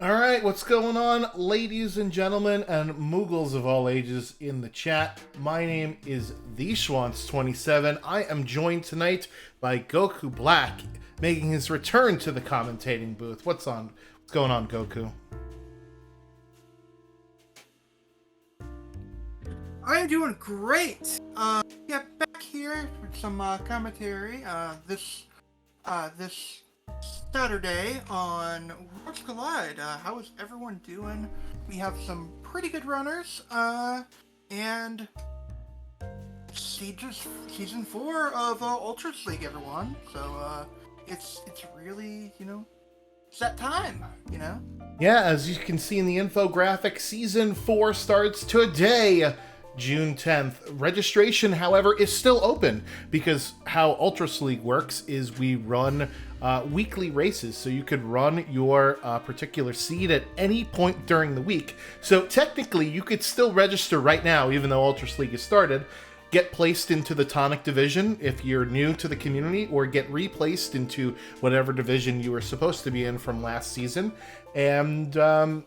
All right, what's going on, ladies and gentlemen, and Moogles of all ages in the chat? My name is TheSchwantz27. I am joined tonight by Goku Black, making his return to the commentating booth. What's going on, Goku? I am doing great. Yeah, back here with some commentary. This Saturday on WorldsCollide. How is everyone doing? We have some pretty good runners. And season 4 of Ultros League, everyone. So it's really it's that time, Yeah, as you can see in the infographic, Season 4 starts today, June 10th. Registration, however, is still open because how Ultros League works is we run weekly races, so you could run your particular seed at any point during the week. So technically, you could still register right now, even though Ultros League has started, get placed into the Tonic division if you're new to the community, or get replaced into whatever division you were supposed to be in from last season, and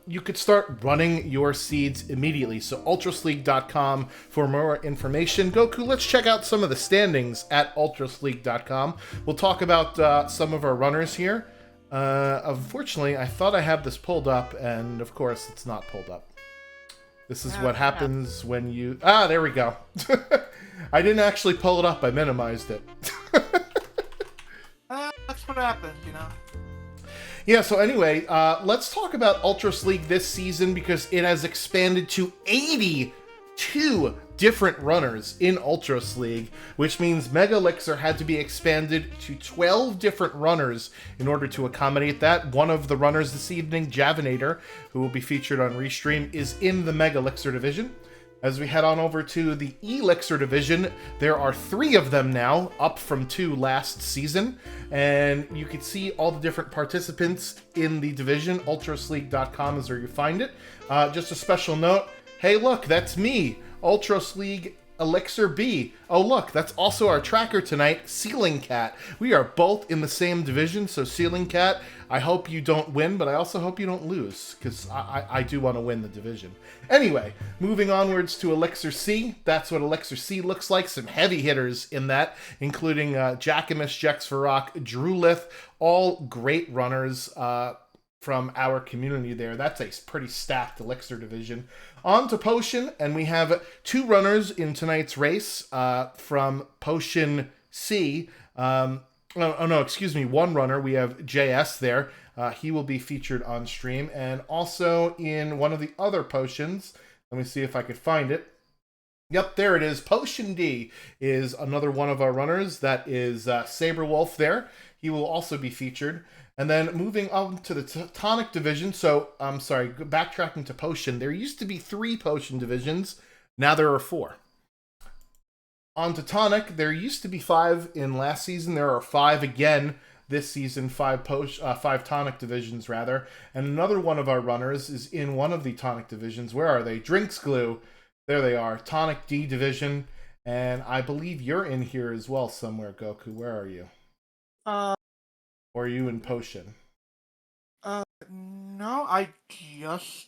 you could start running your seeds immediately. So ultrasleague.com for more information. Goku, let's check out some of the standings at ultrasleague.com. We'll talk about some of our runners here. Unfortunately, I thought I had this pulled up, and of course it's not pulled up. This is what happens when you... Ah, there we go. I didn't actually pull it up. I minimized it. That's what happens, Yeah, so anyway, let's talk about Ultros League this season because it has expanded to 82 different runners in Ultros League, which means Mega Elixir had to be expanded to 12 different runners in order to accommodate that. One of the runners this evening, Javinat0r, who will be featured on Restream, is in the Mega Elixir division. As we head on over to the Elixir division, there are 3 of them now, up from 2 last season, and you can see all the different participants in the division. Ultrasleague.com is where you find it. Just a special note, hey look, that's me, Ultros League Elixir B. Oh look, that's also our tracker tonight, Ceiling Cat. We are both in the same division, so Ceiling Cat, I hope you don't win, but I also hope you don't lose, because I do want to win the division. Anyway, moving onwards to Elixir C. That's what Elixir C looks like. Some heavy hitters in that, including Jackamus, Jexfarok, Drulith, all great runners from our community there. That's a pretty stacked Elixir division. On to Potion, and we have 2 runners in tonight's race from Potion C. One runner. We have JS there. He will be featured on stream. And also in one of the other potions, let me see if I could find it. Yep, there it is. Potion D is another one of our runners. That is Saberwolf there. He will also be featured. And then moving on to the Tonic division. So, I'm sorry, backtracking to Potion. There used to be 3 Potion divisions. Now there are 4. On to Tonic. There used to be 5 in last season. There are 5 again this season. 5 Tonic divisions, rather. And another one of our runners is in one of the Tonic divisions. Where are they? Drinks Glue. There they are. Tonic D division. And I believe you're in here as well somewhere, Goku. Where are you? Or are you in Potion? No, I just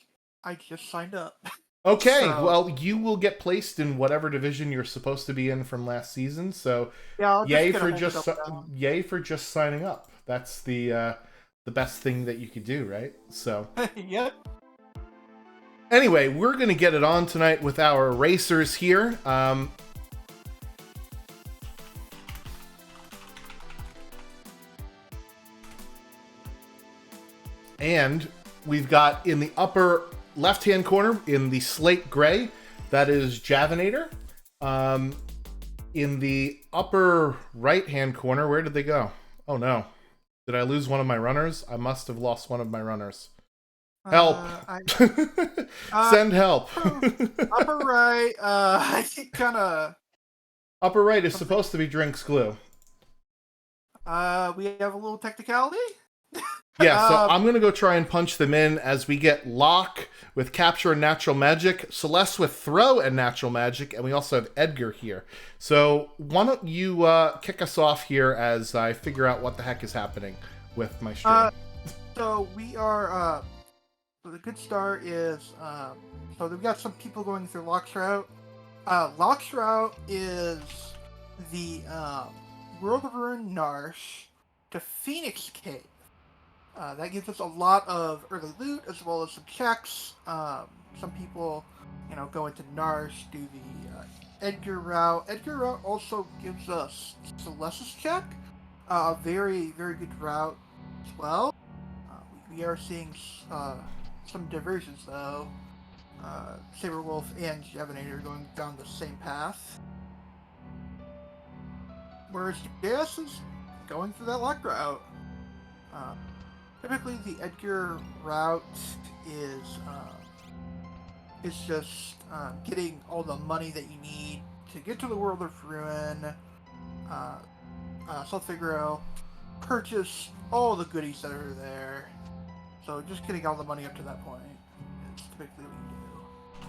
signed up. Okay, well, you will get placed in whatever division you're supposed to be in from last season. So, yeah, yay for just signing up. That's the best thing that you could do, right? So, yep. Anyway, we're gonna get it on tonight with our racers here. And we've got in the upper left-hand corner, in the slate gray, that is Javinat0r. In the upper right-hand corner, where did they go? Oh no. Did I lose one of my runners? I must have lost one of my runners. Help! Send help! Upper right, I think kinda... Upper right is supposed to be Drinks Glue. We have a little technicality? Yeah, so I'm going to go try and punch them in as we get Locke with Capture and Natural Magic, Celeste with Throw and Natural Magic, and we also have Edgar here. So why don't you kick us off here as I figure out what the heck is happening with my stream. So we are So the good start is, so we've got some people going through Locke's route. Locke's route is the World of Ruin Narsh to Phoenix Cave. That gives us a lot of early loot as well as some checks. Some people, go into Narsh, do the Edgar route. Edgar route also gives us Celestis check, a very, very good route as well. We are seeing some diversions though. Saberwolf and Javinat0r are going down the same path. Whereas JS is going through that Locke route. Typically the Edgar route is just getting all the money that you need to get to the World of Ruin, South Figaro, purchase all the goodies that are there. So just getting all the money up to that point is typically what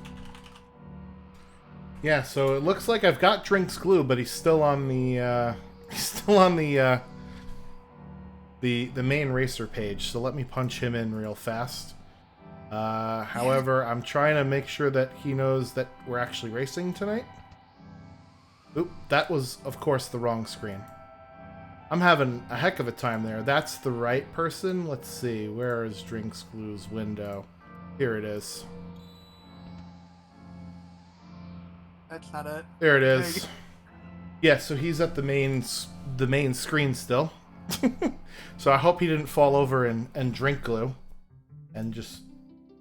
you do. Yeah, so it looks like I've got Drink's glue, but he's still on the the main racer page. So let me punch him in real fast. However, I'm trying to make sure that he knows that we're actually racing tonight. Oop, that was, of course, the wrong screen. I'm having a heck of a time there. That's the right person. Let's see. Where is Drink's Glue's window? Here it is. That's not it. There it is. Yeah, so he's at the main screen still. So I hope he didn't fall over and drink glue and just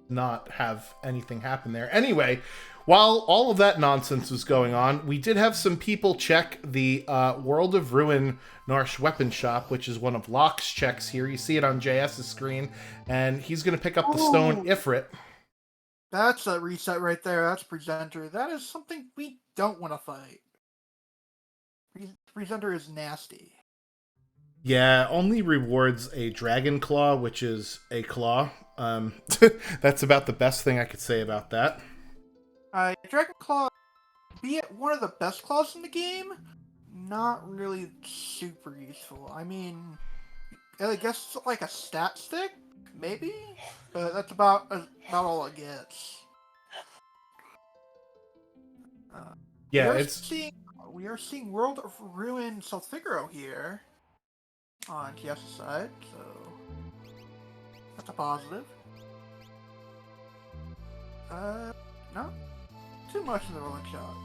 not have anything happen there. Anyway, while all of that nonsense was going on, we did have some people check the World of Ruin Narsh weapon shop, which is one of Locke's checks here. You see it on JS's screen, and he's going to pick up the stone Ifrit. That's a reset right there. That's Presenter. That is something we don't want to fight. Presenter is nasty. Yeah, only rewards a Dragon Claw, which is a claw. That's about the best thing I could say about that. Dragon Claw, be it one of the best claws in the game, not really super useful. I mean, I guess it's like a stat stick, maybe? But that's about all it gets. We are seeing World of Ruin South Figaro here on TS's side, so that's a positive. Not too much in the rolling shot.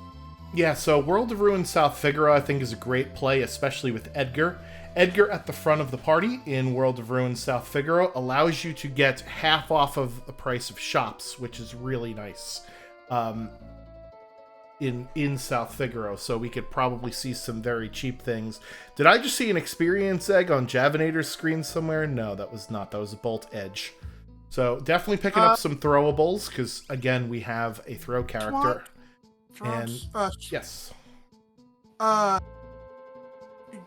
Yeah, so World of Ruin South Figaro I think is a great play, especially with Edgar. Edgar at the front of the party in World of Ruin South Figaro allows you to get half off of the price of shops, which is really nice in South Figaro, so we could probably see some very cheap things. Did I just see an experience egg on Javinat0r's screen somewhere? No, that was not. That was a Bolt Edge. So definitely picking up some throwables, because again, we have a throw character. Yes.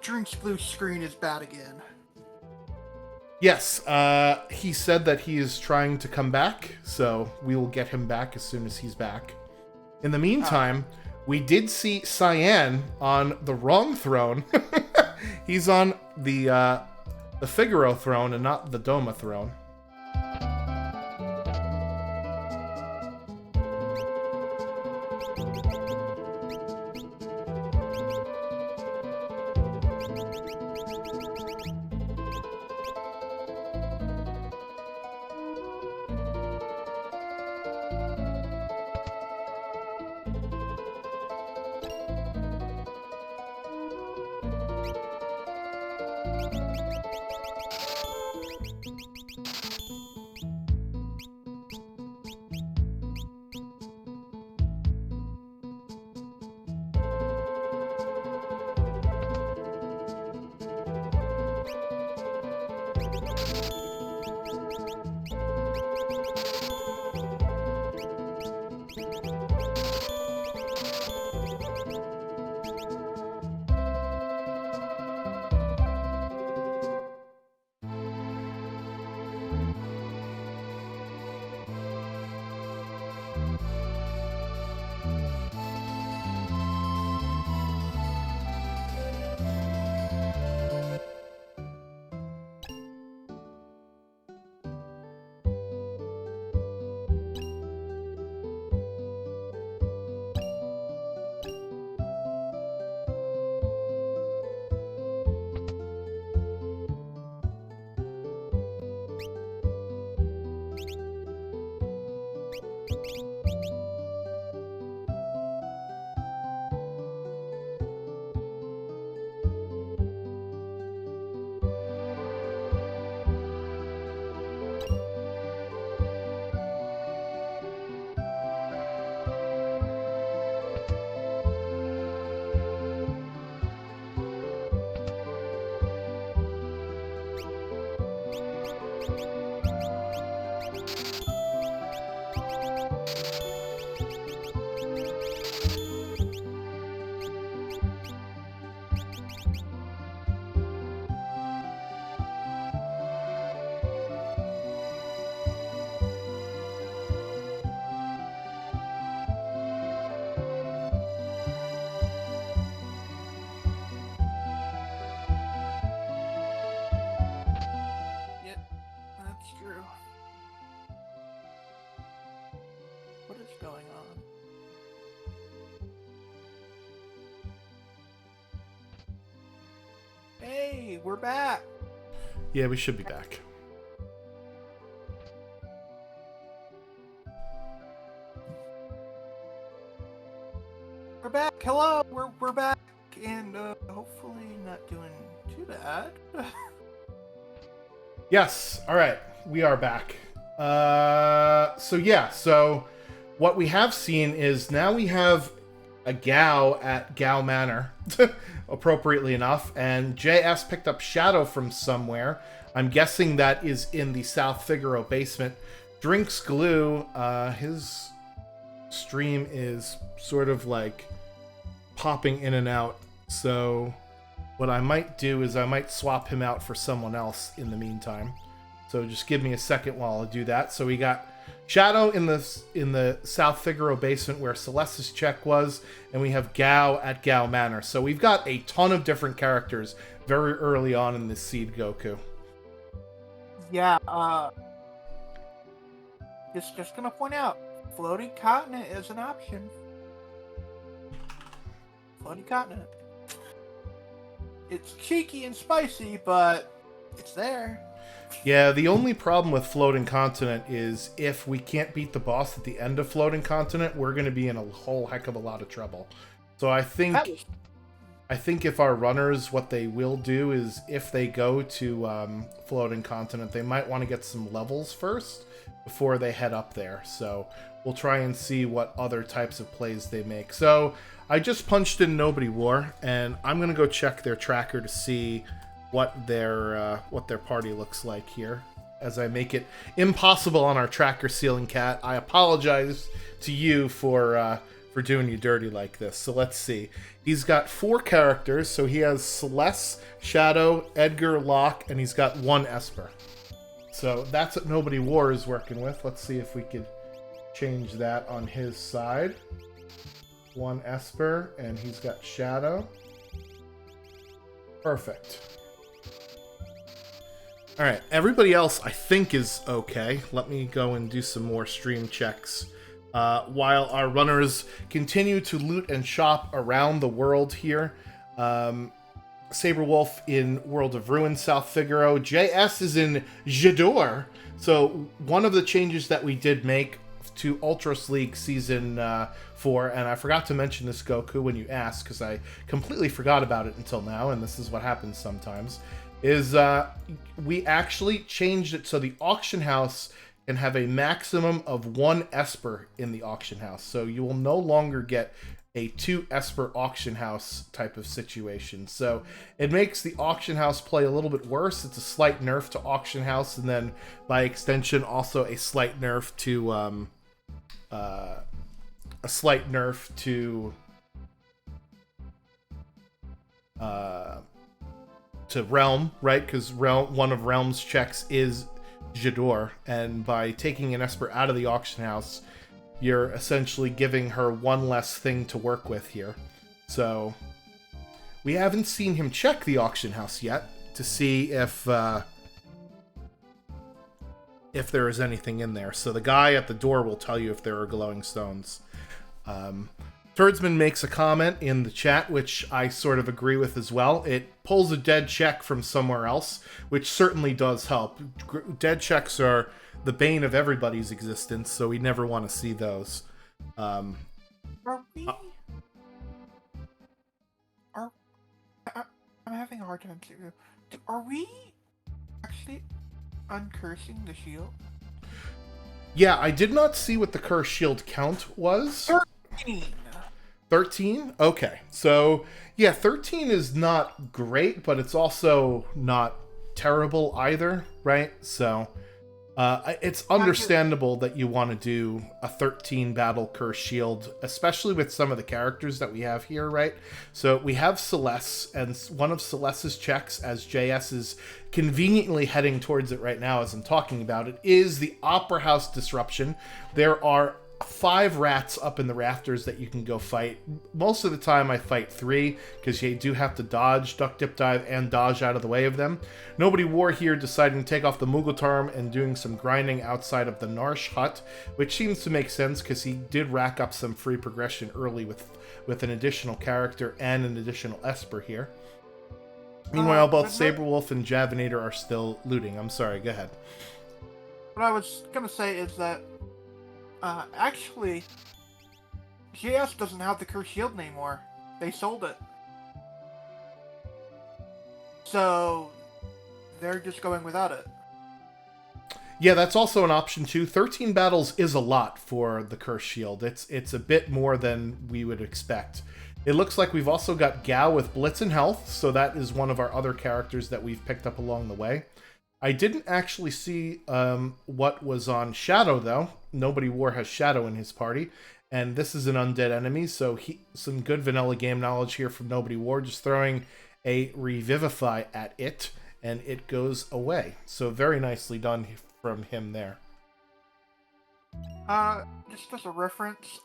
Drink's blue screen is bad again. Yes, he said that he is trying to come back, so we will get him back as soon as he's back. In the meantime, we did see Cyan on the wrong throne. He's on the Figaro throne and not the Doma throne. going on. Hey, we're back. Yeah, we should be back. We're back. Hello, we're back, and hopefully not doing too bad. Yes. All right. We are back. So what we have seen is now we have a Gao at Gao Manor, appropriately enough, and JS picked up Shadow from somewhere. I'm guessing that is in the South Figaro basement. Drinks Glue, his stream is sort of like popping in and out, so what I might do is I might swap him out for someone else in the meantime. So just give me a second while I do that. So we got Shadow in the South Figaro basement where Celeste's check was, and we have Gao at Gao Manor. So we've got a ton of different characters very early on in this seed Goku. Yeah, just gonna point out, floating continent is an option. Floating continent. It's cheeky and spicy, but it's there. Yeah, the only problem with Floating Continent is if we can't beat the boss at the end of Floating Continent, we're going to be in a whole heck of a lot of trouble. So I think if our runners, what they will do is if they go to Floating Continent, they might want to get some levels first before they head up there. So we'll try and see what other types of plays they make. So I just punched in Nobody War, and I'm going to go check their tracker to see what their party looks like here as I make it impossible on our tracker, Ceiling Cat. I apologize to you for doing you dirty like this. So let's see. He's got 4 characters, so he has Celeste, Shadow, Edgar, Locke, and he's got 1 Esper. So that's what Nobody War is working with. Let's see if we could change that on his side. 1 Esper, and he's got Shadow. Perfect. Alright, everybody else I think is okay. Let me go and do some more stream checks. While our runners continue to loot and shop around the world here. Saberwolf in World of Ruin, South Figaro. JS is in Javinat0r. So one of the changes that we did make to Ultros League Season 4, and I forgot to mention this, Goku, when you asked, because I completely forgot about it until now, and this is what happens sometimes, is we actually changed it so the auction house can have a maximum of 1 Esper in the auction house. So you will no longer get a 2 Esper auction house type of situation. So it makes the auction house play a little bit worse. It's a slight nerf to auction house, and then by extension also a slight nerf to Realm, right? Because one of Realm's checks is Javinat0r, and by taking an Esper out of the auction house, you're essentially giving her 1 less thing to work with here. So we haven't seen him check the auction house yet to see if there is anything in there. So the guy at the door will tell you if there are glowing stones. Turdsman makes a comment in the chat, which I sort of agree with as well. It pulls a dead check from somewhere else, which certainly does help. Dead checks are the bane of everybody's existence, so we never want to see those. I'm having a hard time too. Are we actually uncursing the shield? Yeah, I did not see what the curse shield count was. 13. 13? Okay. So, yeah, 13 is not great, but it's also not terrible either, right? So, it's understandable that you want to do a 13 battle curse shield, especially with some of the characters that we have here, right? So we have Celeste, and one of Celeste's checks, as JS is conveniently heading towards it right now as I'm talking about it, is the Opera House Disruption. There are 5 rats up in the rafters that you can go fight. Most of the time I fight 3 because you do have to dodge, duck, dip, dive, and dodge out of the way of them. Nobody War here deciding to take off the Muggletarm and doing some grinding outside of the Narsh hut, which seems to make sense because he did rack up some free progression early with an additional character and an additional Esper here. Meanwhile, both Saberwolf and Javinat0r are still looting. I'm sorry, go ahead. What I was going to say is that actually, JS doesn't have the Curse Shield anymore. They sold it. So, they're just going without it. Yeah, that's also an option too. 13 battles is a lot for the Curse Shield. It's a bit more than we would expect. It looks like we've also got Gao with Blitz and Health, so that is one of our other characters that we've picked up along the way. I didn't actually see what was on Shadow, though. Nobody War has Shadow in his party, and this is an undead enemy, so some good vanilla game knowledge here from Nobody War, just throwing a Revivify at it, and it goes away. So very nicely done from him there. Just as a reference,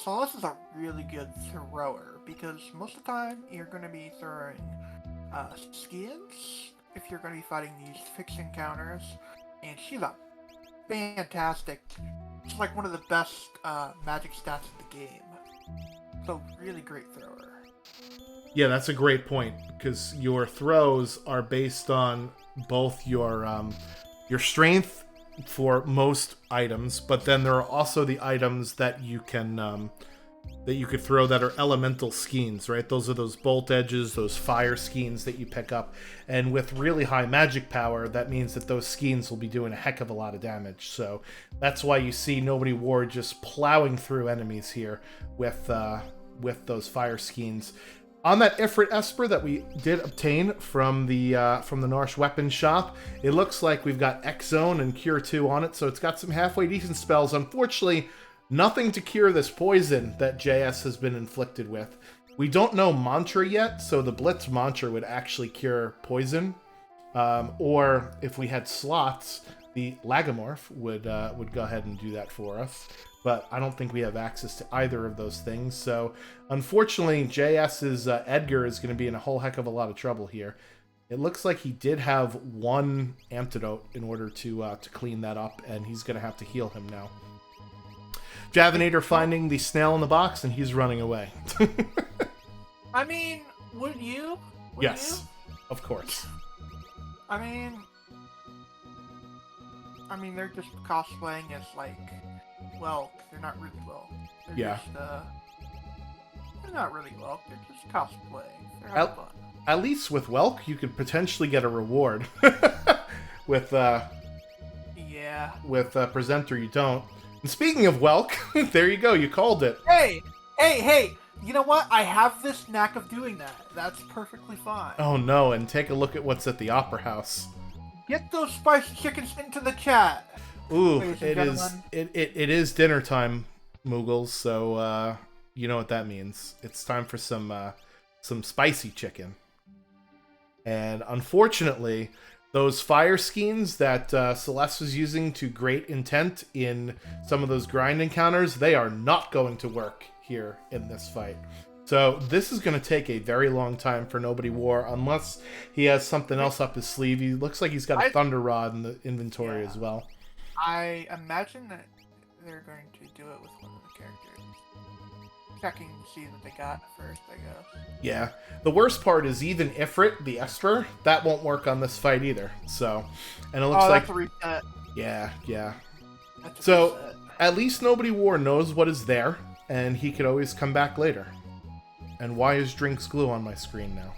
Solus is a really good thrower, because most of the time you're going to be throwing skins if you're going to be fighting these fixed encounters, and she's a fantastic, she's like one of the best magic stats in the game. So, really great thrower. Yeah, that's a great point, because your throws are based on both your strength for most items, but then there are also the items that you can that you could throw that are elemental skeins, right? Those are those bolt edges, those fire skeins that you pick up, and with really high magic power, that means that those skeins will be doing a heck of a lot of damage. So that's why you see Nobody War just plowing through enemies here with those fire skeins. On that Ifrit Esper that we did obtain from the Narsh weapon shop, it looks like we've got X-Zone and Cure 2 on it, so it's got some halfway decent spells. Unfortunately, nothing to cure this poison that JS has been inflicted with. We don't know Mantra yet, so the Blitz Mantra would actually cure poison. Or if we had slots, the Lagomorph would go ahead and do that for us. But I don't think we have access to either of those things. So, unfortunately, JS's Edgar is going to be in a whole heck of a lot of trouble here. It looks like he did have one antidote in order to clean that up, and he's going to have to heal him now. Javinat0r finding the snail in the box, and he's running away. I mean, would you? Yes, of course. I mean, they're just cosplaying as, like, well, they're not really well. They're not really well. They're just cosplaying. They're having fun. At least with Welk, you could potentially get a reward. with Presenter, you don't. And speaking of Welk, there you go. You called it. Hey! You know what? I have this knack of doing that. That's perfectly fine. Oh no! And take a look at what's at the Opera House. Get those spiced chickens into the chat. Ooh, it is dinner time, Moogles. So you know what that means. It's time for some spicy chicken. And unfortunately, those fire skeins that Celeste was using to great intent in some of those grind encounters, they are not going to work here in this fight. So this is going to take a very long time for Nobody War, unless he has something else up his sleeve. He looks like he's got a Thunder Rod in the inventory as well. I imagine that they're going to do it with one of the characters. Checking to see what they got first, I guess. Yeah. The worst part is even Ifrit, the Esper, that won't work on this fight either. So, and it looks like... that's a reset. Yeah. So, at least Nobody War knows what is there, and he could always come back later. And why is Drinks Glue on my screen now?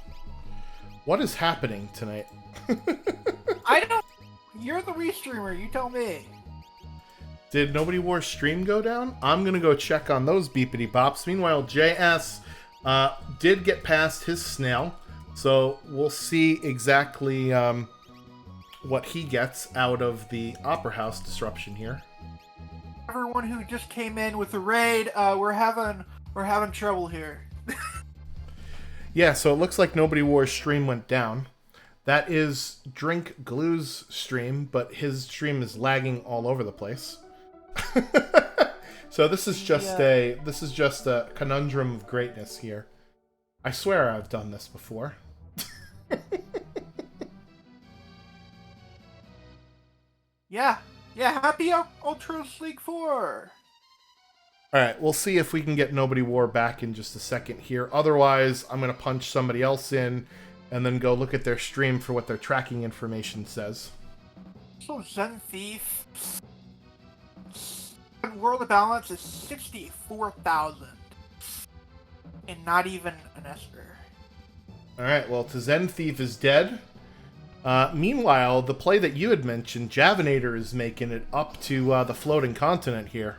What is happening tonight? I don't... You're the restreamer, you tell me. Did Nobody War's stream go down? I'm going to go check on those beepity bops. Meanwhile, JS did get past his snail, so we'll see exactly what he gets out of the Opera House disruption here. Everyone who just came in with the raid, we're having trouble here. Yeah, so it looks like Nobody War's stream went down. That is Drink Glue's stream, but his stream is lagging all over the place. So this is just a conundrum of greatness here. I swear I've done this before. Yeah. Happy Ultros League 4. Alright, we'll see if we can get Nobody War back in just a second here. Otherwise, I'm going to punch somebody else in and then go look at their stream for what their tracking information says. So Zen Thief. World of Balance is 64,000. And not even an Esper. Alright, well, Zen Thief is dead. Meanwhile, the play that you had mentioned, Javinat0r is making it up to the floating continent here.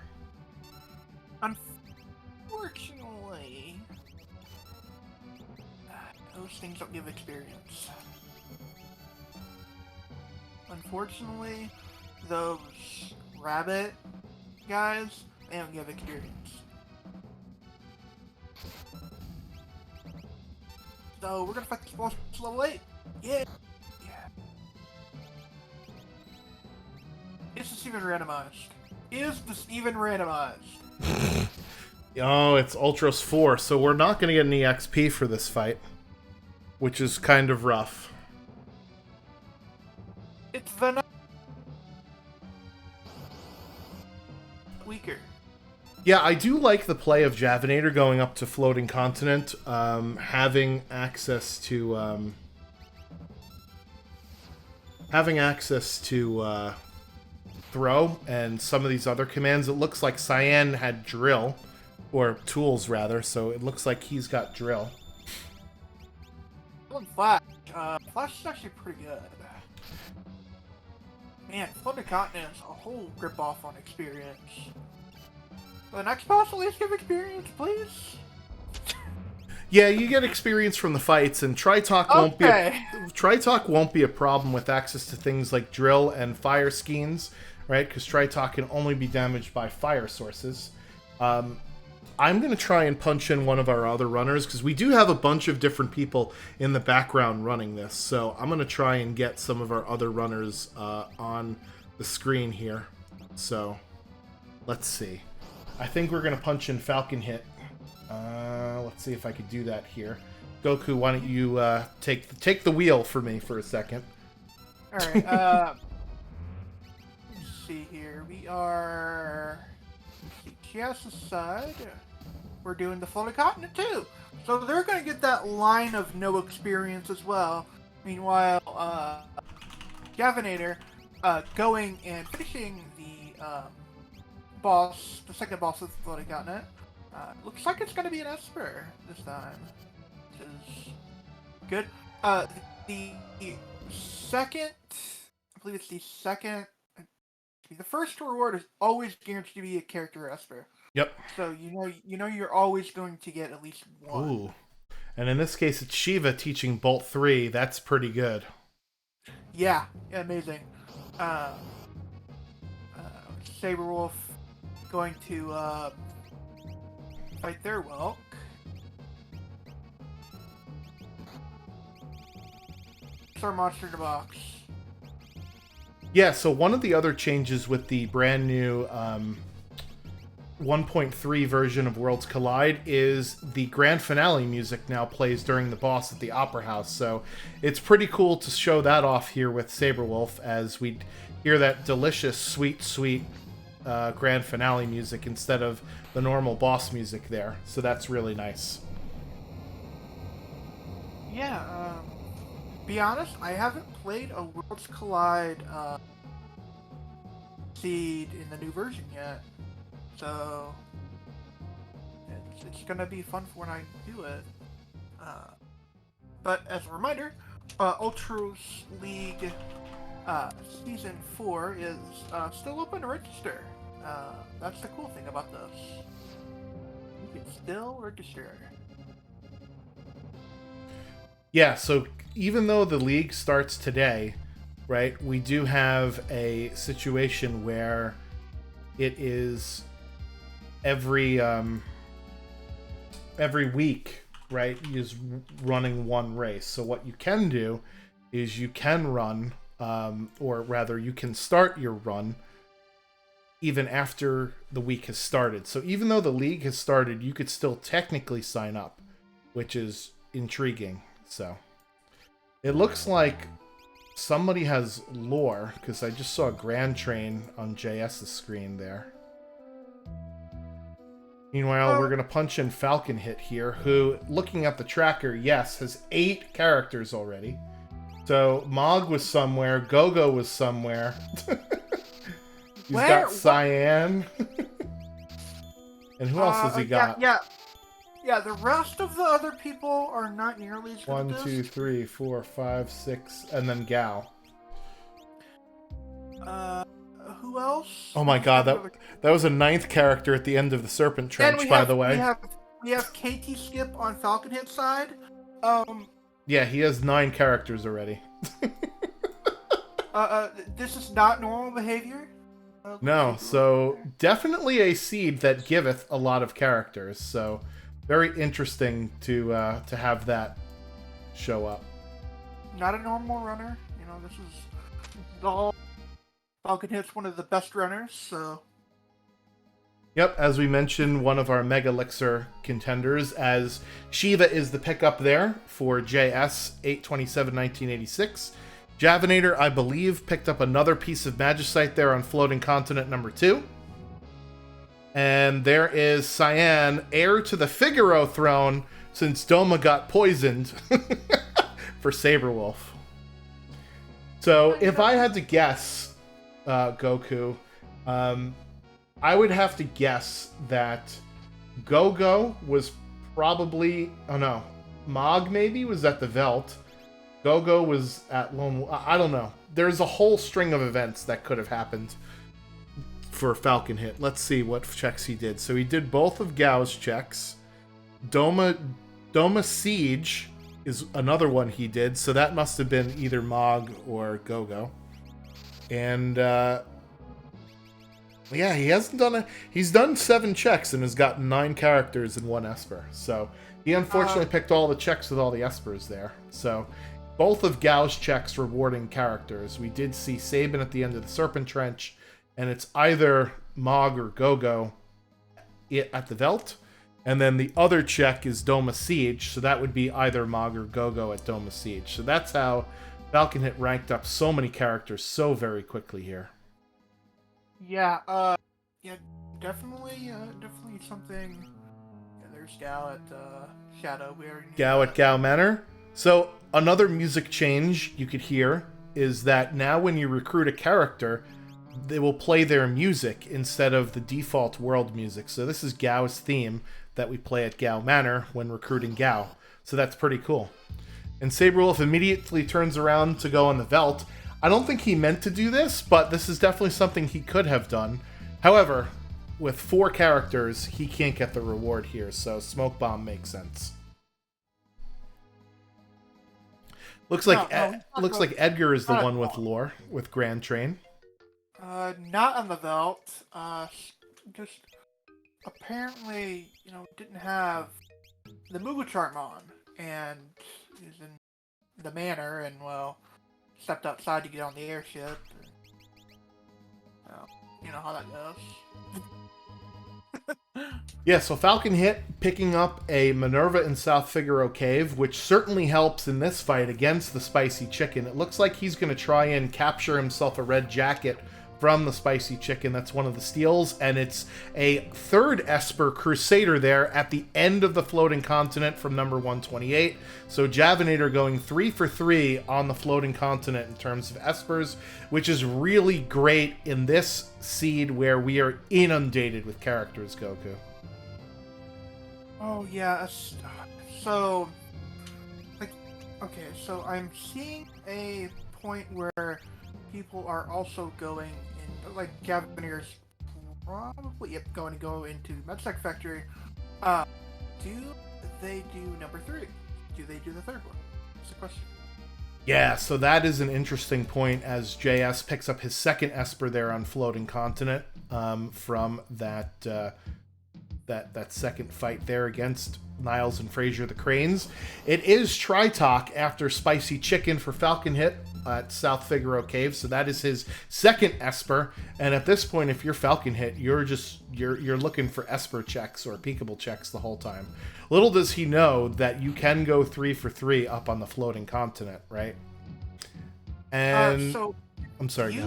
Unfortunately, those things don't give experience. Unfortunately, those rabbit guys, they don't give experience. So we're gonna fight the boss level 8. Yeah. Is this even randomized? Oh, it's Ultros 4, so we're not going to get any XP for this fight, which is kind of rough. It's the weaker. Yeah, I do like the play of Javinat0r going up to floating continent, having access to throw and some of these other commands. It looks like Cyan had drill, or tools rather, so it looks like he's got drill. Flash. Flash is actually pretty good. Man, floating continent is a whole rip off on experience. The next boss at least give experience, please. Yeah, you get experience from the fights, and Tritalk won't be a problem with access to things like drill and fire skeins, right? Because Tritalk can only be damaged by fire sources. I'm going to try and punch in one of our other runners, because we do have a bunch of different people in the background running this. So I'm going to try and get some of our other runners on the screen here. So let's see. I think we're going to punch in Falcon Hit. Let's see if I could do that here. Goku, why don't you take the wheel for me for a second? All right. Let's see here. We are GS's side. We're doing the floating continent too, so they're going to get that line of no experience as well. Meanwhile, Javinat0r going and finishing the boss, the second boss of the floating continent. Looks like it's going to be an Esper this time, which is good. The second, I believe it's the second, the first reward is always guaranteed to be a character Esper. Yep. So you know you're always going to get at least one. Ooh. And in this case, it's Shiva teaching Bolt 3. That's pretty good. Yeah, amazing. Saberwolf going to fight their Welk. It's our monster in the box. Yeah, so one of the other changes with the brand new 1.3 version of WorldsCollide is the grand finale music now plays during the boss at the Opera House. So it's pretty cool to show that off here with Saberwolf as we hear that delicious, sweet, sweet grand finale music instead of the normal boss music there. So that's really nice. Yeah, be honest, I haven't played a WorldsCollide seed in the new version yet, so it's gonna be fun for when I do it. But as a reminder, Ultros League Season 4 is still open to register. That's the cool thing about this. You can still register. Yeah, so even though the league starts today, right, we do have a situation where it is every week, right, is running one race. So what you can do is you can run, or rather you can start your run even after the week has started. So even though the league has started, you could still technically sign up, which is intriguing. So it looks like somebody has lore, because I just saw Grand Train on JS's screen there. Meanwhile, we're going to punch in Falcon Hit here, who, looking at the tracker, yes, has 8 characters already. So Mog was somewhere, Gogo was somewhere. He's got Cyan. And who else has he got? Yeah, the rest of the other people are not nearly as good. 1, 2, 3, 4, 5, 6, and then Gal. Who else? Oh my god, that was a 9th character at the end of the Serpent Trench, by the way. We have KT Skip on Falcon Hit side. Yeah, he has 9 characters already. This is not normal behavior. No, so definitely a seed that giveth a lot of characters. So very interesting to have that show up. Not a normal runner. You know, this is all. Falcon Hit's one of the best runners, so... Yep, as we mentioned, one of our Mega Elixir contenders, as Shiva is the pickup there for JS 8/27/1986. Javinat0r, I believe, picked up another piece of Magicite there on Floating Continent number 2. And there is Cyan, heir to the Figaro throne, since Doma got poisoned for Saberwolf. So, if I had to guess... Goku, I would have to guess that Gogo was probably, oh no, Mog maybe was at the Velt. Gogo was at Lone, I don't know. There's a whole string of events that could have happened for Falcon Hit. Let's see what checks he did. So he did both of Gao's checks. Doma Siege is another one he did, so that must have been either Mog or Gogo. And, yeah, he hasn't done he's done 7 checks and has gotten 9 characters in 1 Esper. So, he unfortunately picked all the checks with all the Espers there. So, both of Gao's checks rewarding characters. We did see Sabin at the end of the Serpent Trench, and it's either Mog or Gogo at the Velt. And then the other check is Doma Siege, so that would be either Mog or Gogo at Doma Siege. So that's how Falcon Hit ranked up so many characters so very quickly here. Yeah, definitely something. Yeah, there's Gao at Shadow. Gao at Gao Manor. So another music change you could hear is that now when you recruit a character, they will play their music instead of the default world music. So this is Gao's theme that we play at Gao Manor when recruiting Gao. So that's pretty cool. And Saberwolf immediately turns around to go on the Velt. I don't think he meant to do this, but this is definitely something he could have done. However, with 4 characters, he can't get the reward here, so Smoke Bomb makes sense. Looks like Edgar is the one with lore, with Grand Train. Not on the Velt. Just apparently, didn't have the Mugu charm on, and he's in the manor, and stepped outside to get on the airship. And, you know how that goes. Yeah, so Falcon Hit picking up a Minerva in South Figaro Cave, which certainly helps in this fight against the Spicy Chicken. It looks like he's going to try and capture himself a red jacket from the Spicy Chicken. That's one of the steals, and it's a 3rd Esper Crusader there at the end of the Floating Continent from number 128. So Javinat0r going 3 for 3 on the Floating Continent in terms of Espers, which is really great in this seed where we are inundated with characters, Goku. Oh yeah, so okay, so I'm seeing a point where people are also going in, like Javinat0r's probably going to go into MedSec Factory. Do they do number 3? Do they do the 3rd one? That's the question. Yeah, so that is an interesting point as JS picks up his 2nd Esper there on Floating Continent from that that second fight there against Niles and Frazier the Cranes. It is Tritalk after Spicy Chicken for Falcon Hit at South Figaro Cave, so that is his second Esper. And at this point, if you're Falcon Hit, you're looking for Esper checks or peekable checks the whole time. Little does he know that you can go 3 for 3 up on the floating continent, right? And so I'm sorry,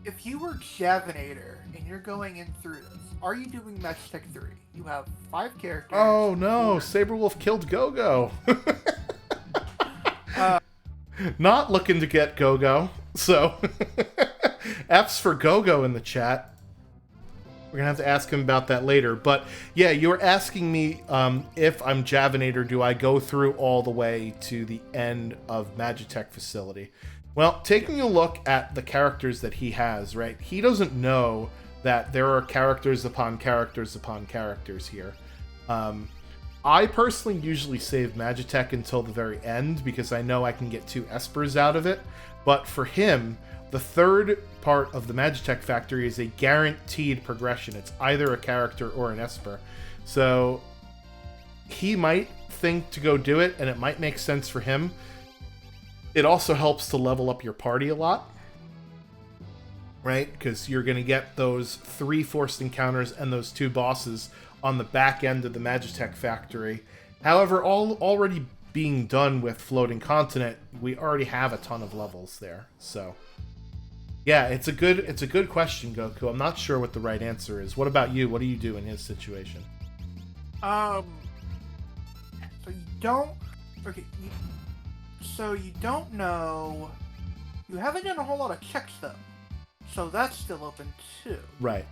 if you were Javinat0r and you're going in through this, are you doing Magitech 3? You have 5 characters. Oh no, Saberwolf killed Gogo. Not looking to get Gogo, so F's for Gogo in the chat. We're gonna have to ask him about that later. But yeah, you were asking me if I'm Javinat0r, do I go through all the way to the end of Magitech facility? Well, taking a look at the characters that he has, right? He doesn't know that there are characters upon characters upon characters here. I personally usually save Magitech until the very end because I know I can get 2 Espers out of it. But for him, the third part of the Magitech factory is a guaranteed progression. It's either a character or an Esper. So he might think to go do it, and it might make sense for him. It also helps to level up your party a lot, right? Because you're going to get those 3 forced encounters and those 2 bosses on the back end of the Magitech factory. However, already being done with Floating Continent, we already have a ton of levels there. So, yeah, it's a good question, Goku. I'm not sure what the right answer is. What about you? What do you do in his situation? So you don't know. You haven't done a whole lot of checks though, so that's still open too. Right,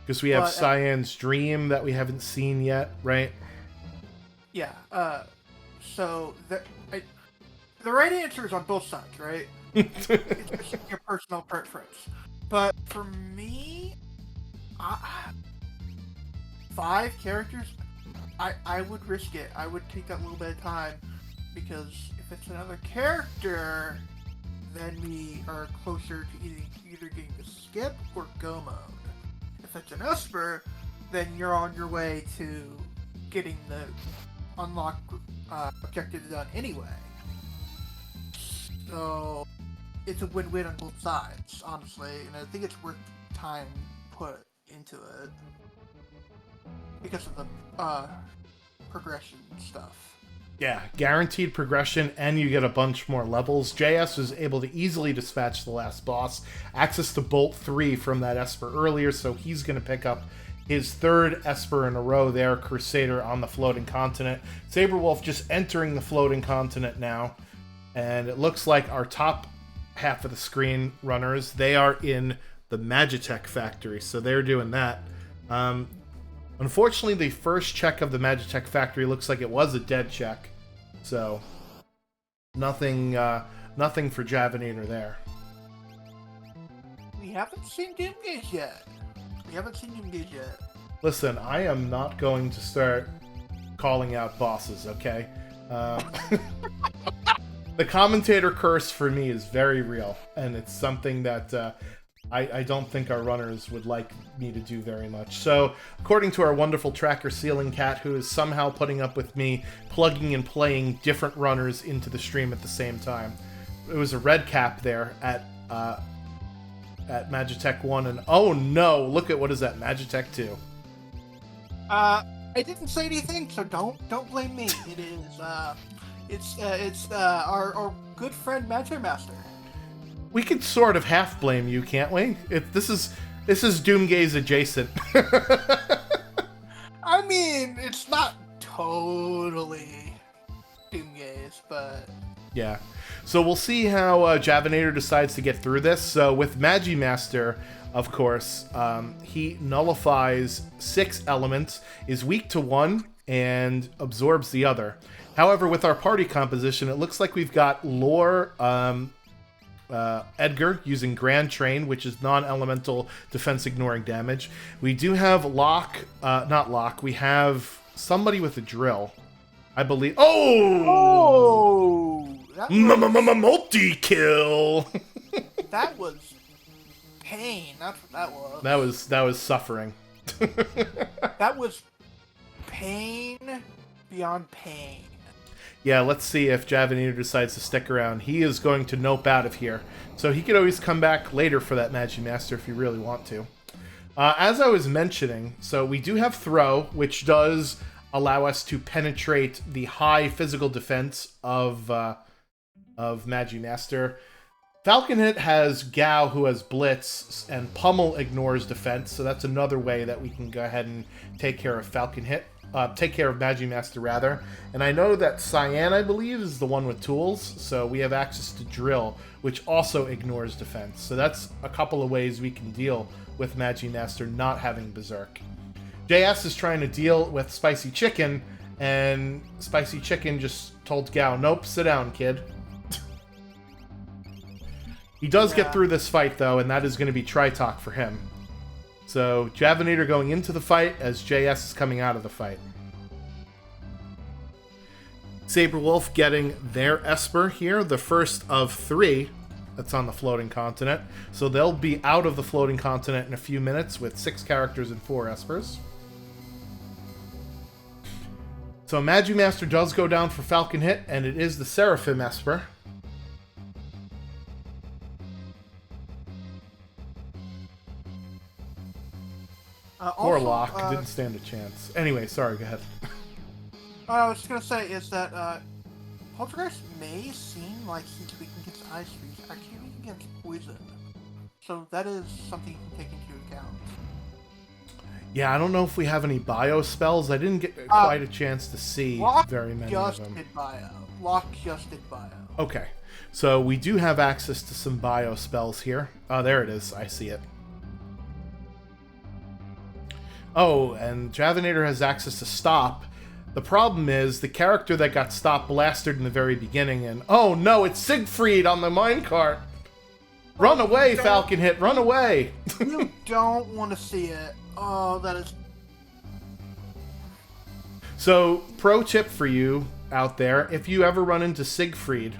because we have Cyan's Dream that we haven't seen yet, right? Yeah. So the right answer is on both sides, right? It's just your personal preference. But for me, 5 characters, I would risk it. I would take that little bit of time because if it's another character, then we are closer to either getting to skip or go mode. If it's an Esper, then you're on your way to getting the unlock objective done anyway. So it's a win-win on both sides, honestly, and I think it's worth time put into it because of the progression stuff. Yeah, guaranteed progression, and you get a bunch more levels. JS was able to easily dispatch the last boss. Access to Bolt 3 from that Esper earlier, so he's going to pick up his 3rd Esper in a row there, Crusader on the Floating Continent. Saberwolf just entering the Floating Continent now, and it looks like our top half of the screen runners, they are in the Magitech factory, so they're doing that. Unfortunately, the first check of the Magitech factory looks like it was a dead check, so nothing for Javinat0r there. We haven't seen Doomgaze yet. Listen, I am not going to start calling out bosses, okay? The commentator curse for me is very real, and it's something that I don't think our runners would like me to do very much. So, according to our wonderful tracker Ceiling Cat, who is somehow putting up with me plugging and playing different runners into the stream at the same time, it was a red cap there at Magitech 1, and oh no, look at what is that, Magitech 2. I didn't say anything, so don't blame me. It is it's our good friend Magic Master. We could sort of half blame you, can't we? This is Doomgaze adjacent. I mean, it's not totally Doomgaze, but yeah. So we'll see how Javinat0r decides to get through this. So with Magimaster, of course, he nullifies 6 elements, is weak to 1, and absorbs the other. However, with our party composition, it looks like we've got Lore, Edgar using Grand Train, which is non-elemental defense ignoring damage. We do have we have somebody with a drill, I believe. Multi-kill! That was pain, that's what that was. That was suffering. That was pain beyond pain. Yeah, let's see if Javinat0r decides to stick around. He is going to nope out of here. So he could always come back later for that Magimaster if you really want to. As I was mentioning, so we do have Throw, which does allow us to penetrate the high physical defense of Magimaster. Falcon Hit has Gao, who has Blitz, and Pummel ignores defense, so that's another way that we can go ahead and take care of Falcon Hit. Take care of Magimaster, rather. And I know that Cyan, I believe, is the one with tools, so we have access to Drill, which also ignores defense. So that's a couple of ways we can deal with Magimaster not having Berserk. JS is trying to deal with Spicy Chicken, and Spicy Chicken just told Gao, nope, sit down, kid. He does get through this fight, though, and that is going to be Tri-Talk for him. So, Javinat0r going into the fight as JS is coming out of the fight. Saberwolf getting their Esper here, the first of 3 that's on the floating continent. So they'll be out of the floating continent in a few minutes with 6 characters and 4 Espers. So Magimaster does go down for Falcon Hit, and it is the Seraphim Esper. Warlock didn't stand a chance. Anyway, sorry, go ahead. I was just gonna say is that Poltergeist may seem like he's weak against Ice Freeze, actually weak against Poison. So that is something you can take into account. Yeah, I don't know if we have any bio spells. I didn't get quite a chance to see very many of them. Lock just did bio. Okay, so we do have access to some bio spells here. Oh, there it is. I see it. Oh, and Javinat0r has access to Stop. The problem is the character that got Stop blasted in the very beginning, and oh no, it's Siegfried on the minecart. Run away, Falcon Hit, run away. You don't want to see it. Oh, that is... So, pro tip for you out there, if you ever run into Siegfried,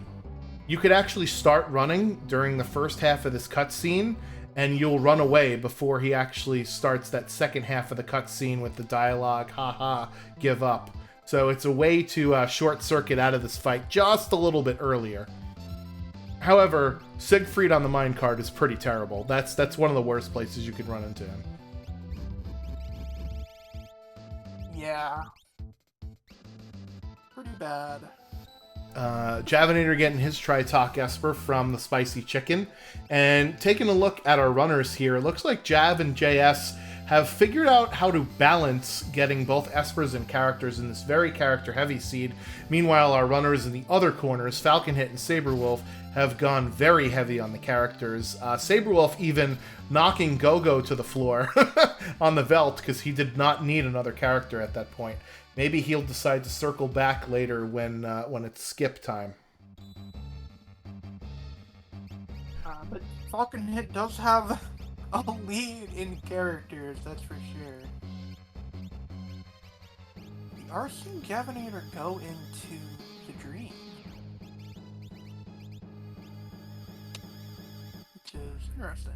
you could actually start running during the first half of this cutscene, and you'll run away before he actually starts that second half of the cutscene with the dialogue, haha, give up. So it's a way to short circuit out of this fight just a little bit earlier. However, Siegfried on the minecart is pretty terrible. That's one of the worst places you could run into him. Yeah. Pretty bad. Javinat0r getting his Tri-Talk Esper from the Spicy Chicken. And taking a look at our runners here, it looks like Jav and JS have figured out how to balance getting both Espers and characters in this very character-heavy seed. Meanwhile, our runners in the other corners, Falcon Hit and Saberwolf, have gone very heavy on the characters. Saberwolf even knocking Gogo to the floor on the Velt because he did not need another character at that point. Maybe he'll decide to circle back later when it's skip time. But Falcon Hit does have a lead in characters, that's for sure. We are seeing Javinat0r go into the Dream, which is interesting.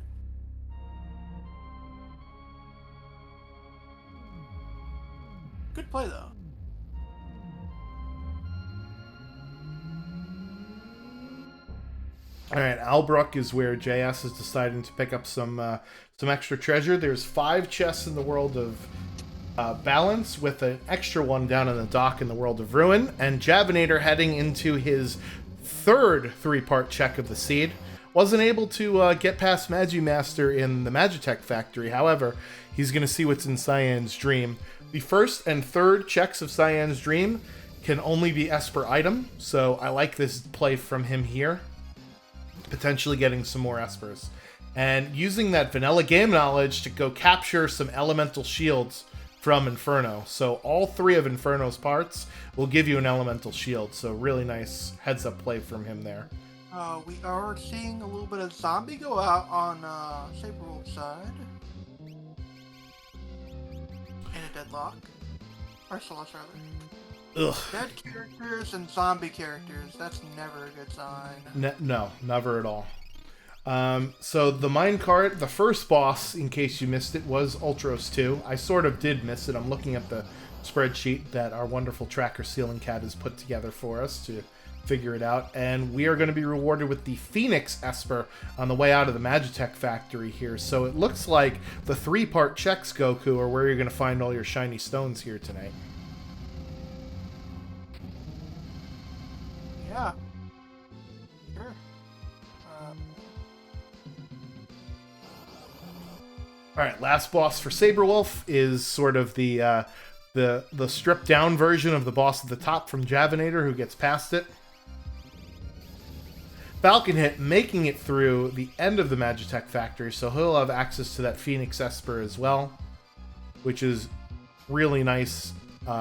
Good play, though. All right, Albrook is where JS is deciding to pick up some extra treasure. There's 5 chests in the world of Balance, with an extra one down in the dock in the world of Ruin. And Javinat0r heading into his 3rd 3-part check of the seed. Wasn't able to get past Magimaster in the Magitech factory. However, he's going to see what's in Cyan's Dream. The 1st and 3rd checks of Cyan's Dream can only be Esper item, so I like this play from him here. Potentially getting some more Espers. And using that vanilla game knowledge to go capture some elemental shields from Inferno. So all 3 of Inferno's parts will give you an elemental shield, so really nice heads-up play from him there. We are seeing a little bit of zombie go out on Saberwolf's side. In a deadlock. Or Celeste, rather. Ugh. Dead characters and zombie characters, that's never a good sign. No, never at all. So the minecart, the first boss, in case you missed it, was Ultros 2. I sort of did miss it. I'm looking at the spreadsheet that our wonderful tracker Ceiling Cat has put together for us to figure it out. And we are going to be rewarded with the Phoenix Esper on the way out of the Magitech factory here. So it looks like the 3-part checks, Goku, are where you're going to find all your shiny stones here tonight. Yeah. Sure. All right, last boss for Saberwolf is sort of the stripped down version of the boss at the top from Javinat0r, who gets past it. Falcon Hit making it through the end of the Magitech factory, so he'll have access to that Phoenix Esper as well, which is really nice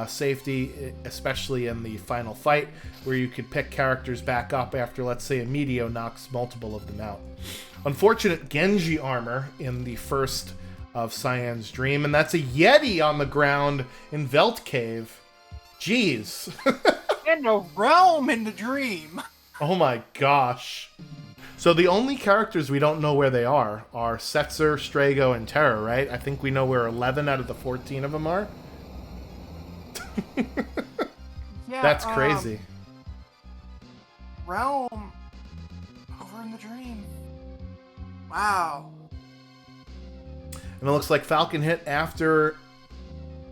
safety, especially in the final fight, where you could pick characters back up after, let's say, a Meteo knocks multiple of them out. Unfortunate Genji armor in the first of Cyan's Dream, and that's a Yeti on the ground in Velt Cave. Jeez. In the realm in the dream. Oh my gosh. So the only characters we don't know where they are Setzer, Strago, and Terra, right? I think we know where 11 out of the 14 of them are. Yeah, that's crazy. Realm over in the dream. Wow. And it looks like Falcon Hit, after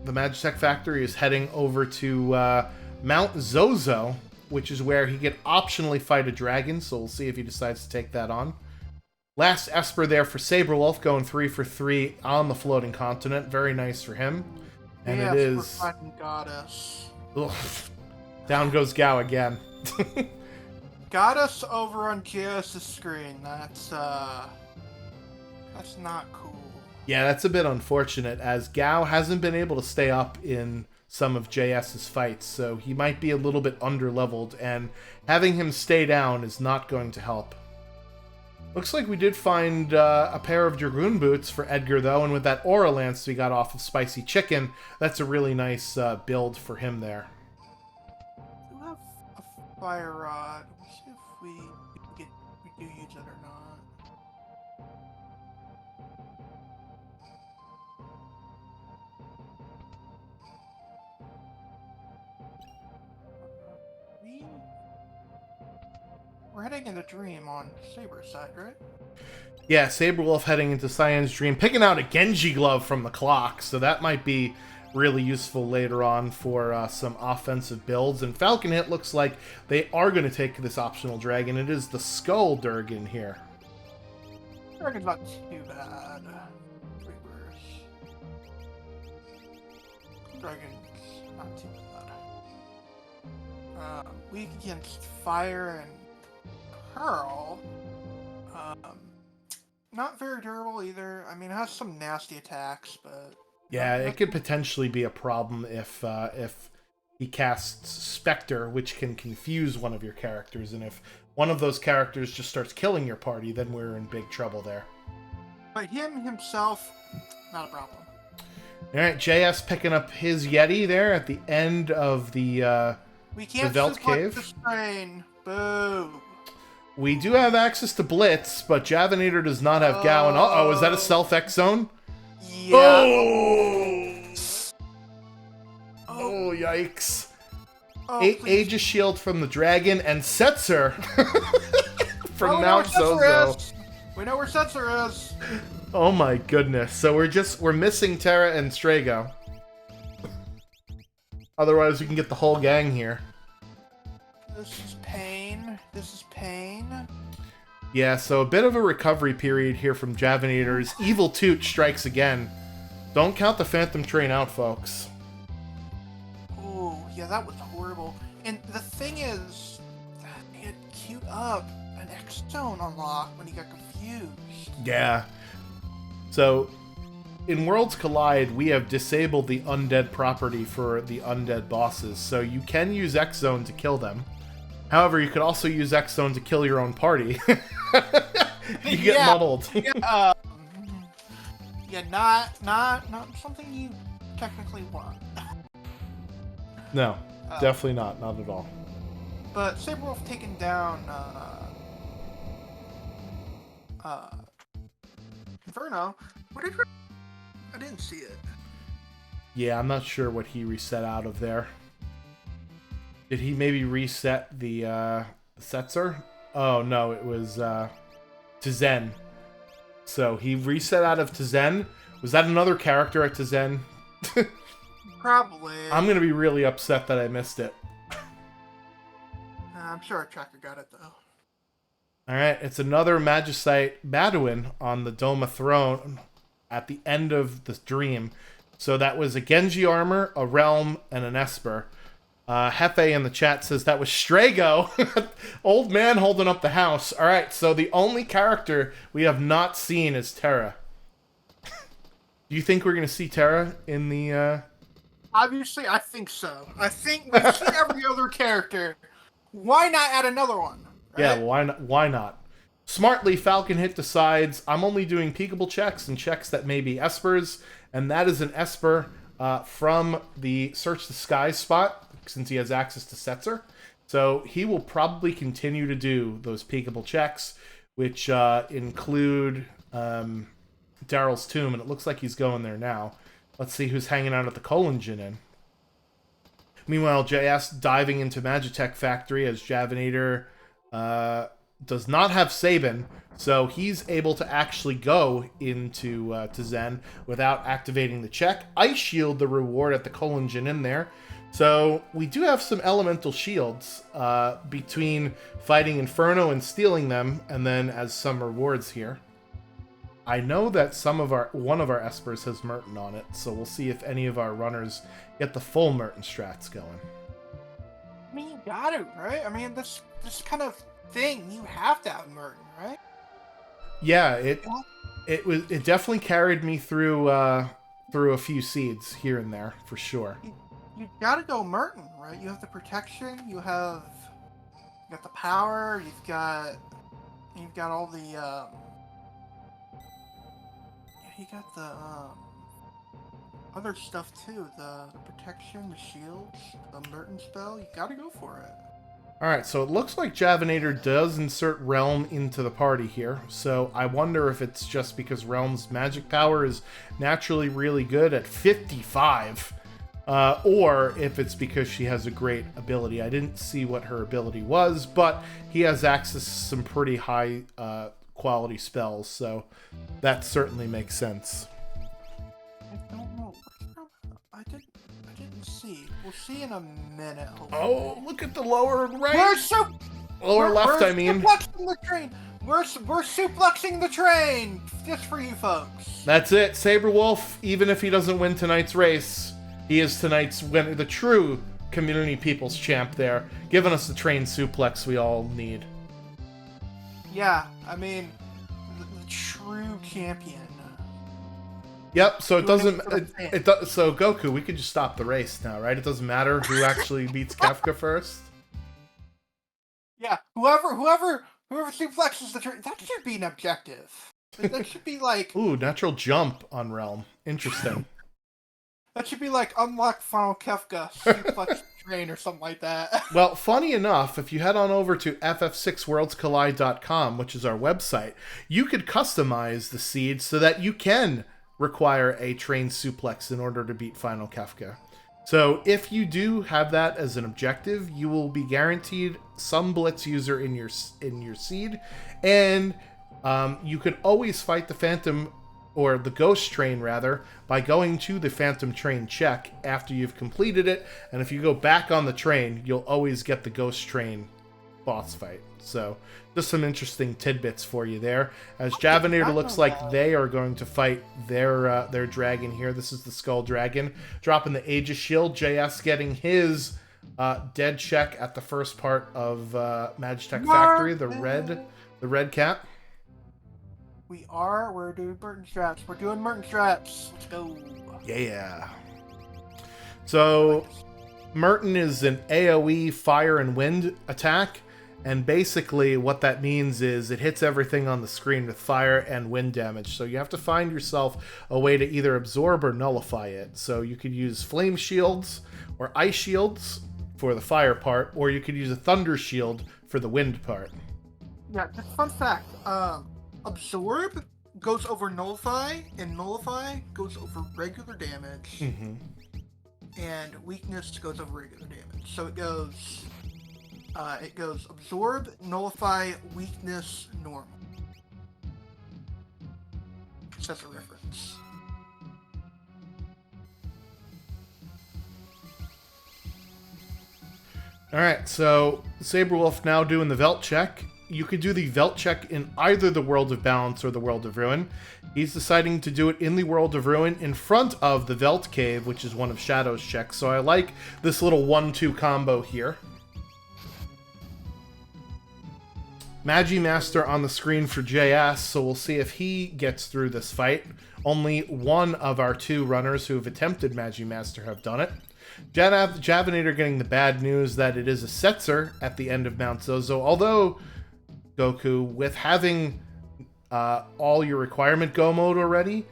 the Magitech factory, is heading over to Mount Zozo, which is where he can optionally fight a dragon, so we'll see if he decides to take that on. Last Esper there for Saberwolf, going 3 for 3 on the floating continent. Very nice for him. And yes, it is... we're fighting Goddess. Ugh. Down goes Gao again. Goddess over on JS's screen. That's not cool. Yeah, that's a bit unfortunate, as Gao hasn't been able to stay up in some of JS's fights, so he might be a little bit under-leveled, and having him stay down is not going to help. Looks like we did find a pair of Dragoon boots for Edgar, though, and with that Aura Lance we got off of Spicy Chicken, that's a really nice build for him there. We have a Fire Rod. We'll see if we do use it or not. We're heading in the dream on Saber's side, right? Yeah, Saberwolf heading into Cyan's Dream, picking out a Genji glove from the clock, so that might be really useful later on for some offensive builds. And Falcon Hit looks like they are going to take this optional dragon. It is the Skull Durgan here. Dragon's not too bad. Reverse. Dragon's not too bad. Weak against fire and Pearl. Not very durable either. I mean, it has some nasty attacks, but yeah, it could potentially be a problem if he casts Spectre, which can confuse one of your characters, and if one of those characters just starts killing your party, then we're in big trouble there. But him himself, not a problem. All right, JS picking up his Yeti there at the end of the we can't Velt Cave. The strain. Boo. We do have access to Blitz, but Javinat0r does not have Gao. And uh-oh, is that a self-X zone? Yeah. Oh, yikes. Oh, Aegis Shield from the Dragon, and Setzer from Mount Zozo. Zozo. We know where Setzer is. Oh my goodness. So we're missing Terra and Strago. Otherwise, we can get the whole gang here. This is pain. This is pain. Yeah, so a bit of a recovery period here from Javinat0r's Evil Toot strikes again. Don't count the Phantom Train out, folks. Oh, yeah, that was horrible. And the thing is, he had queued up an X-Zone unlock when he got confused. Yeah. So, in Worlds Collide, we have disabled the undead property for the undead bosses, so you can use X-Zone to kill them. However, you could also use X-Zone to kill your own party. You get muddled. Yeah, not something you technically want. No, definitely not at all. But Saberwolf taking down Inferno. What did I didn't see it. Yeah, I'm not sure what he reset out of there. Did he maybe reset the Setzer? Oh, no, it was Tizen. So he reset out of Tizen. Was that another character at Tizen? Probably. I'm going to be really upset that I missed it. I'm sure our tracker got it, though. Alright, it's another Magicite Baduin on the Doma throne at the end of the dream. So that was a Genji armor, a Realm, and an Esper. Hefe in the chat says that was Strago. Old man holding up the house. Alright, so the only character we have not seen is Terra. Do you think we're going to see Terra in the... Obviously, I think so. I think we've seen every other character. Why not add another one? Right? Yeah, why not? Smartly, Falcon Hit decides, I'm only doing peekable checks and checks that may be Espers, and that is an Esper from the Search the Skies spot, since he has access to Setzer. So he will probably continue to do those peekable checks, which include Daryl's Tomb, and it looks like he's going there now. Let's see who's hanging out at the Colingen Inn. Meanwhile, JS diving into Magitech Factory as Javinat0r does not have Sabin, so he's able to actually go into to Zen without activating the check. Ice Shield, the reward at the Colingen Inn there. So we do have some elemental shields between fighting Inferno and stealing them, and then as some rewards here. I know that one of our Espers has Merton on it, so we'll see if any of our runners get the full Merton strats going. I mean, you got it, right? I mean, this kind of thing, you have to have Merton, right? Yeah, it definitely carried me through a few seeds here and there for sure. You gotta go Merton, right? You have the protection, you got the power, you've got all the you got the other stuff too, the protection, the shields, the Merton spell. You gotta go for it. Alright, so it looks like Javinat0r does insert Realm into the party here, so I wonder if it's just because Realm's magic power is naturally really good at 55, or if it's because she has a great ability. I didn't see what her ability was, but he has access to some pretty high quality spells, so that certainly makes sense. I don't know. I didn't see. We'll see in a minute. Hopefully. Oh, look at the lower right. Lower we're left, I mean. Suplexing the train. We're suplexing the train just for you folks. That's it. Saberwolf, even if he doesn't win tonight's race, he is tonight's winner, the true community people's champ there, giving us the train suplex we all need. Yeah, I mean, the true champion. Yep, so it doesn't... So, Goku, we could just stop the race now, right? It doesn't matter who actually beats Kefka first? Yeah, whoever suplexes the train, that should be an objective. That should be like... Ooh, natural jump on Realm. Interesting. That should be like unlock Final Kefka, suplex train or something like that. Well, funny enough, if you head on over to FF6WorldsCollide.com, which is our website, you could customize the seed so that you can require a train suplex in order to beat Final Kefka. So if you do have that as an objective, you will be guaranteed some Blitz user in your seed, and you could always fight the Phantom, or the Ghost Train rather, by going to the Phantom Train check after you've completed it, and if you go back on the train, you'll always get the Ghost Train boss fight. So, just some interesting tidbits for you there. As Javinat0r looks like they are going to fight their dragon here. This is the Skull Dragon. Dropping the Aegis Shield. JS getting his dead check at the first part of Magitech Factory, the red cap. We're doing Merton strats. We're doing Merton strats. Let's go. Yeah. So, Merton is an AoE fire and wind attack, and basically what that means is it hits everything on the screen with fire and wind damage. So you have to find yourself a way to either absorb or nullify it. So you could use flame shields or ice shields for the fire part, or you could use a thunder shield for the wind part. Yeah, just fun fact. Absorb goes over Nullify, and Nullify goes over regular damage, and Weakness goes over regular damage. So it goes Absorb, Nullify, Weakness, Normal. That's a reference. Alright, so Saberwolf now doing the Velt check. You could do the Velt check in either the World of Balance or the World of Ruin. He's deciding to do it in the World of Ruin in front of the Velt Cave, which is one of Shadow's checks. So I like this little 1-2 combo here. Magimaster on the screen for JS, so we'll see if he gets through this fight. Only one of our 2 runners who have attempted Magimaster have done it. Javinat0r getting the bad news that it is a Setzer at the end of Mount Zozo, although Goku, with having all your requirement go mode already,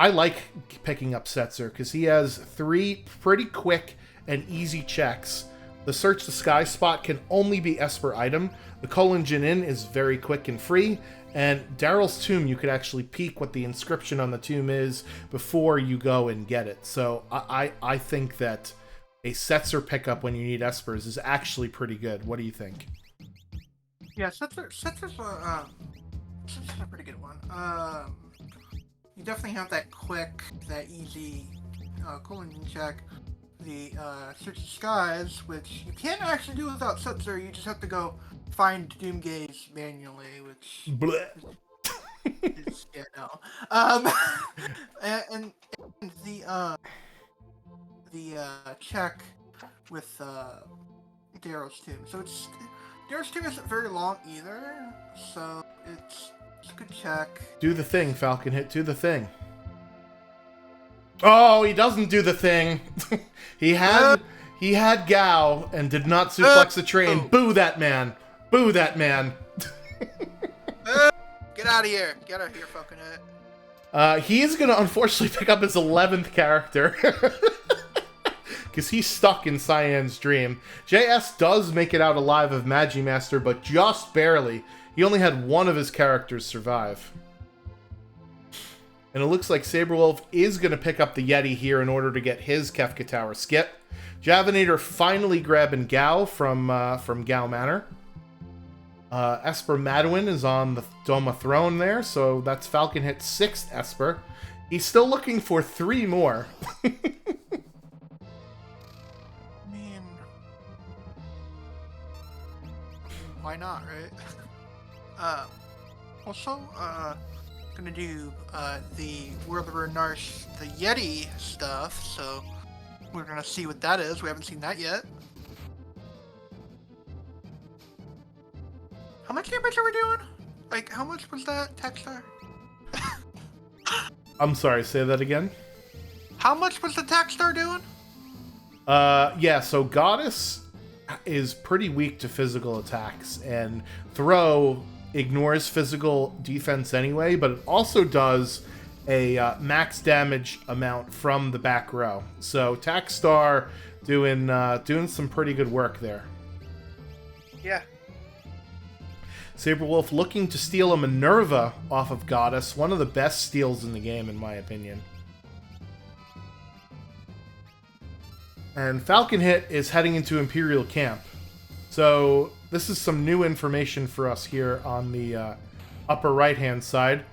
I like picking up Setzer because he has 3 pretty quick and easy checks. The Search the Sky spot can only be Esper item. The Colon Jinin is very quick and free. And Daryl's Tomb, you could actually peek what the inscription on the tomb is before you go and get it. So I think that a Setzer pickup when you need Espers is actually pretty good. What do you think? Yeah, Setzer's a pretty good one. You definitely have that quick, that easy Colon check. The Search the Skies, which you can't actually do without Setzer. You just have to go find Doomgaze manually, which is, yeah, no. And the check with Darrow's Tomb. So Darrow's Tomb isn't very long either, so it's a good check. Do the thing, Falcon Hit. Do the thing. Oh, he doesn't do the thing. He had Gao and did not suplex the train. Boo that man. Boo that man. Get out of here. Get out of here, Falcon Hit. He is going to unfortunately pick up his 11th character. Because he's stuck in Cyan's dream. JS does make it out alive of Magimaster, but just barely. He only had one of his characters survive. And it looks like Saberwolf is going to pick up the Yeti here in order to get his Kefka Tower skip. Javinat0r finally grabbing Gao from Gao Manor. Esper Madwin is on the Doma throne there, so that's Falcon Hit's 6th Esper. He's still looking for 3 more. I mean, why not, right? Also, gonna do the World of Narsh, the Yeti stuff, so we're gonna see what that is. We haven't seen that yet. How much damage are we doing? Like, how much was that, Techstar? I'm sorry, say that again? How much was the Techstar doing? Yeah, so Goddess is pretty weak to physical attacks, and Throw ignores physical defense anyway, but it also does a max damage amount from the back row. So Techstar doing some pretty good work there. Yeah. Saberwolf looking to steal a Minerva off of Goddess, one of the best steals in the game in my opinion. And Falcon Hit is heading into Imperial Camp. So this is some new information for us here on the upper right-hand side.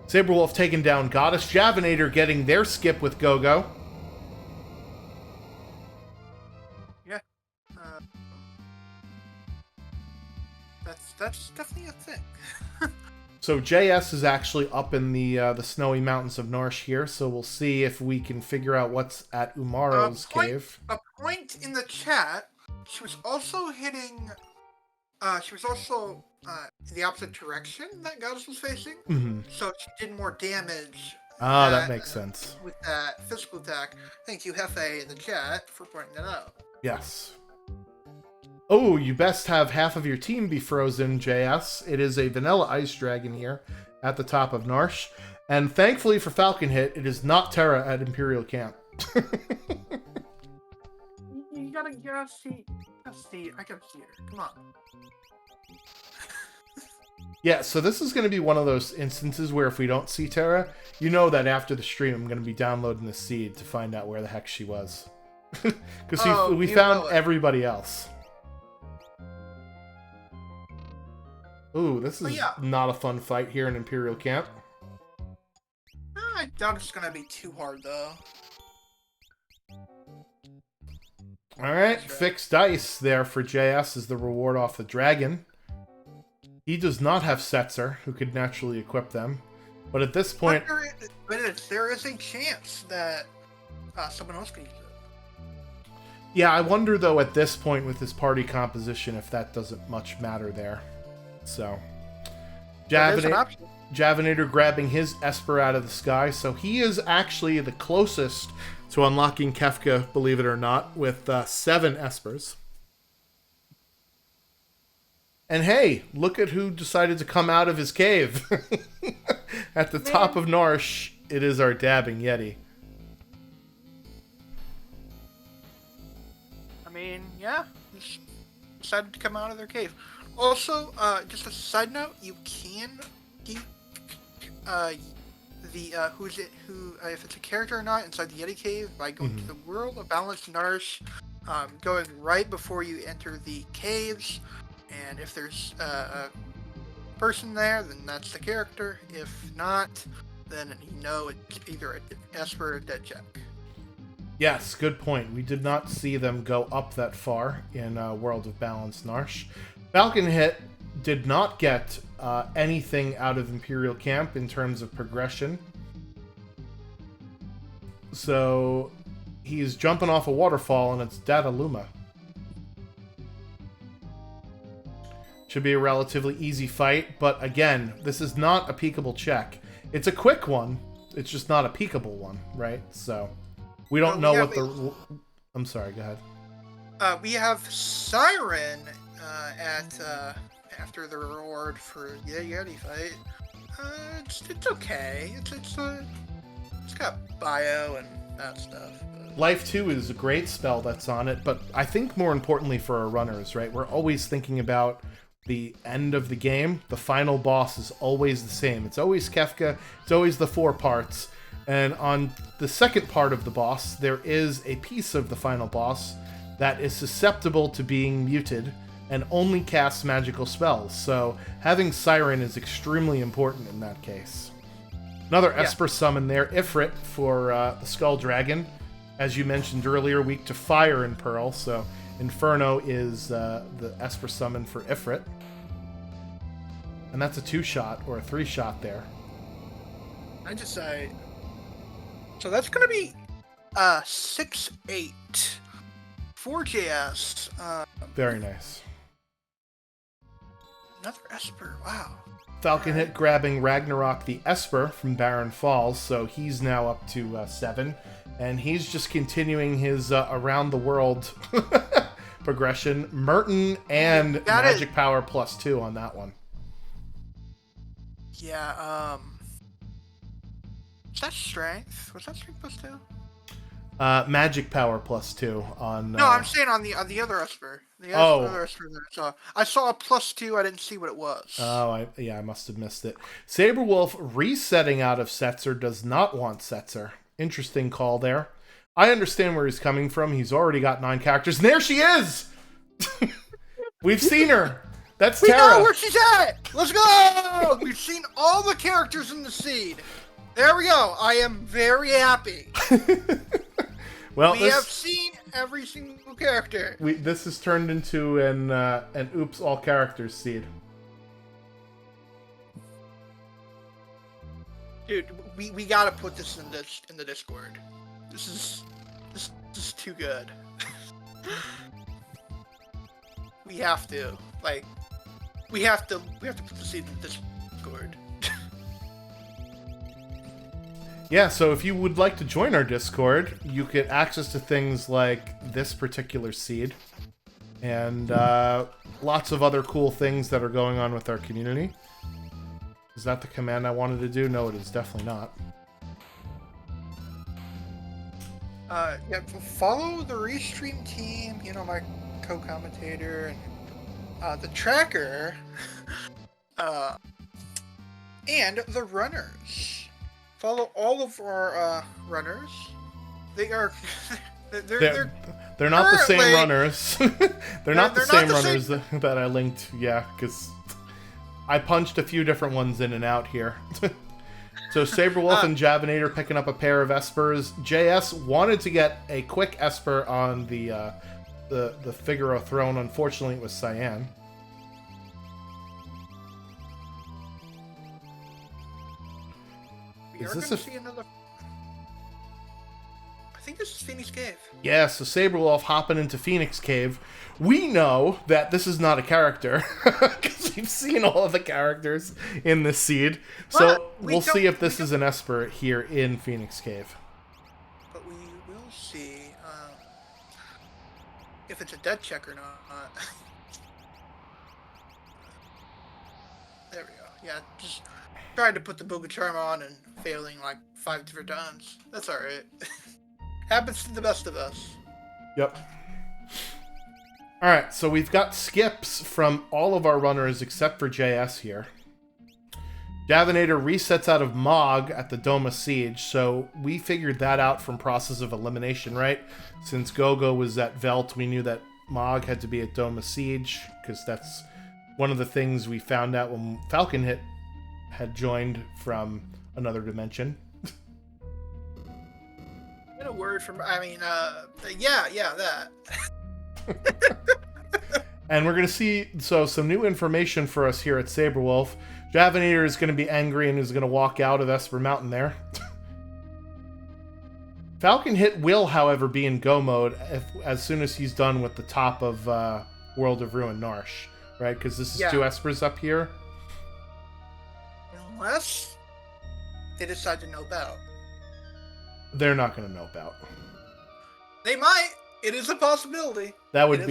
Saberwolf taking down Goddess. Javinat0r getting their skip with Gogo. Yeah. That's definitely a thing. So JS is actually up in the snowy mountains of Narsh here, so we'll see if we can figure out what's at Umaro's cave. A point in the chat, she was also hitting... she was also in the opposite direction that Goddess was facing, so she did more damage. Ah, that makes sense. With that physical attack. Thank you, Hefe, in the chat for pointing that out. Yes. Oh, you best have half of your team be frozen, JS. It is a vanilla ice dragon here at the top of Narsh. And thankfully for Falcon Hit, it is not Terra at Imperial Camp. You gotta see. I gotta see her. Come on. Yeah, so this is going to be one of those instances where if we don't see Tara, you know that after the stream I'm going to be downloading the seed to find out where the heck she was. Because we found everybody else. Ooh, this is not a fun fight here in Imperial Camp. I doubt it's going to be too hard, though. Alright, fixed dice there for JS as the reward off the dragon. He does not have Setzer, who could naturally equip them. But at this point... There is a chance that someone else can use it. Yeah, I wonder, though, at this point with his party composition, if that doesn't much matter there. So... Javinat0r grabbing his Esper out of the sky, so he is actually the closest to unlocking Kefka, believe it or not, with 7 Espers. And hey, look at who decided to come out of his cave. At the top of Narsh, it is our dabbing Yeti. I mean, yeah, decided to come out of their cave. Also, just a side note, you can keep if it's a character or not inside the Yeti cave by going to the World of Balanced Narsh, going right before you enter the caves. And if there's a person there, then that's the character. If not, then you know it's either an Esper or a dead check. Yes, good point. We did not see them go up that far in World of Balanced Narsh. Falcon Hit did not get anything out of Imperial Camp in terms of progression. So he's jumping off a waterfall and it's Dataluma. Should be a relatively easy fight, but again, this is not a peekable check. It's a quick one, it's just not a peekable one, right? So, we don't know what the... I'm sorry, go ahead. We have Siren after the reward for the Yeti fight. It's okay. It's got bio and that stuff. But... Life 2 is a great spell that's on it, but I think more importantly for our runners, right? We're always thinking about the end of the game. The final boss is always the same. It's always Kefka. It's always the 4 parts. And on the second part of the boss, there is a piece of the final boss that is susceptible to being muted and only casts magical spells. So having Siren is extremely important in that case. Another Esper summon there, Ifrit for the Skull Dragon. As you mentioned earlier, weak to fire in Pearl, so Inferno is the Esper summon for Ifrit. And that's a 2-shot or a 3-shot there. I just say... So that's going to be 6-8 for JS. Very nice. Another Esper, wow. Falcon Hit grabbing Ragnarok the Esper from Barren Falls, so he's now up to 7. And he's just continuing his around the world progression. Merton and Magic Power +2 on that one. Yeah, is that Strength? Was that Strength +2? Magic Power +2 on... No, I'm saying on the other Esper. Other Esper that I saw a +2, I didn't see what it was. Oh, I must have missed it. Saberwolf resetting out of Setzer does not want Setzer. Interesting call there. I understand where he's coming from. He's already got 9 characters. And there she is! We've seen her. That's Tara. We know where she's at! Let's go! We've seen all the characters in the seed. There we go. I am very happy. Well, we have seen every single character. This has turned into an oops all characters seed. Dude, we gotta put this in the Discord. This is too good. We have to put this in the Discord. Yeah, so if you would like to join our Discord, you get access to things like this particular seed and lots of other cool things that are going on with our community. Is that the command I wanted to do? No, it is definitely not. Yeah, follow the Restream team, you know, my co-commentator, and the tracker and the runners. Follow all of our runners. They are they're not the same runners. they're not the same runners that I linked. Yeah, because I punched a few different ones in and out here. So Saberwolf and Javinat0r picking up a pair of Espers. JS wanted to get a quick Esper on the Figaro throne. Unfortunately, it was Cyan. Is this see another? I think this is Phoenix Cave. Yeah, so Saberwolf hopping into Phoenix Cave. We know that this is not a character because we've seen all of the characters in this seed. So we'll see if this is an Esper here in Phoenix Cave. But we will see if it's a dead check or not. There we go. Yeah, just tried to put the Booga Charm on and failing like 5 different times. That's alright. Happens to the best of us. Yep. Alright, so we've got skips from all of our runners except for JS here. Javinat0r resets out of Mog at the Doma Siege, so we figured that out from process of elimination, right? Since Gogo was at Velt, we knew that Mog had to be at Doma Siege, because that's one of the things we found out when Falcon Hit had joined from another dimension. Get a word from, yeah, that. And we're going to see, some new information for us here at Saberwolf. Javinat0r is going to be angry and is going to walk out of Esper Mountain there. Falcon Hit will, however, be in go mode as soon as he's done with the top of World of Ruin Narsh, right? Because this is 2 Espers up here. Unless they decide to nope out. They're not going to nope out. They might. It is a possibility. That would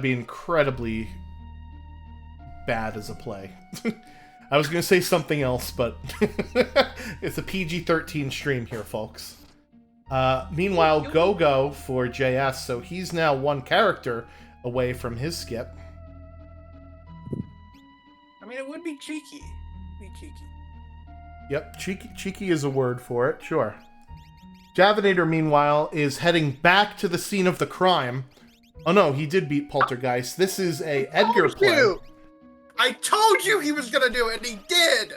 be incredibly bad as a play. I was going to say something else, but it's a PG-13 stream here, folks. Meanwhile, Gogo for JS, so he's now 1 character away from his skip. I mean, it would be cheeky. Yep, cheeky is a word for it, sure. Javinat0r, meanwhile, is heading back to the scene of the crime. Oh no, he did beat Poltergeist. This is a Edgar play. I told you he was gonna do it, and he did!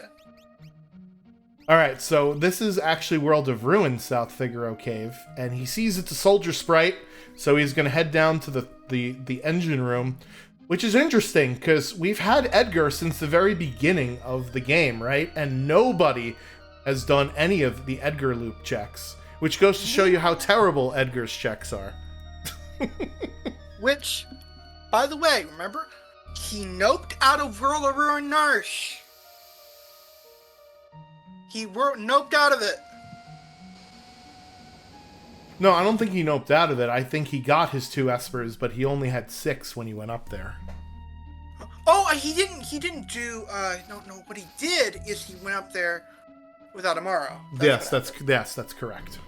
Alright, so this is actually World of Ruin South Figaro Cave, and he sees it's a soldier sprite, so he's gonna head down to the engine room, which is interesting, because we've had Edgar since the very beginning of the game, right? And nobody has done any of the Edgar loop checks, which goes to show you how terrible Edgar's checks are. Which, by the way, remember? He noped out of World of Ruin Narsh. He noped out of it. No, I don't think he noped out of it. I think he got his 2 Espers, but he only had 6 when he went up there. Oh, he didn't do, no, what he did is he went up there without Amaro. That's correct.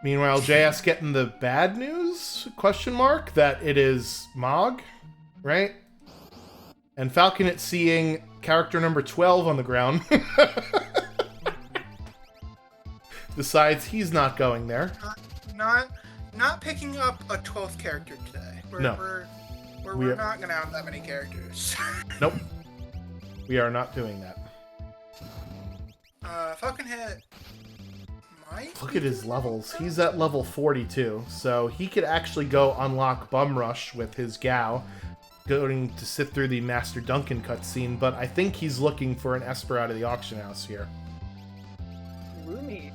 Meanwhile, JS getting the bad news, question mark, that it is Mog, right? And Falcon Hit seeing character number 12 on the ground. Decides he's not going there. Not picking up a 12th character today. We're not going to have that many characters. Nope. We are not doing that. Falcon Hit Look at his levels. He's at level 42, so he could actually go unlock Bum Rush with his Gao, going to sit through the Master Duncan cutscene, but I think he's looking for an Esper out of the auction house here. Roomy.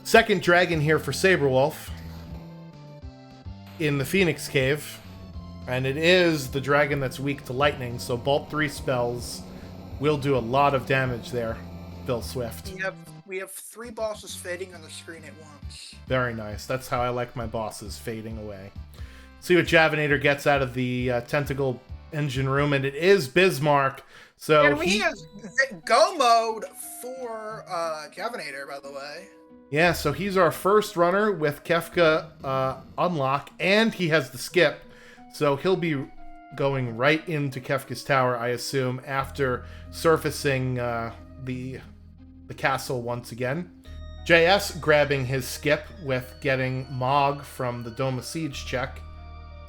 Second dragon here for Saberwolf in the Phoenix Cave, and it is the dragon that's weak to lightning, so Bolt 3 spells will do a lot of damage there. Bill Swift. We have 3 bosses fading on the screen at once. Very nice. That's how I like my bosses, fading away. See what Javinat0r gets out of the tentacle engine room, and it is Bismarck. So and he has go mode for Javinat0r, by the way. Yeah, so he's our first runner with Kefka unlock, and he has the skip, so he'll be going right into Kefka's Tower, I assume, after surfacing the castle once again. JS grabbing his skip with getting Mog from the Dome of Siege check.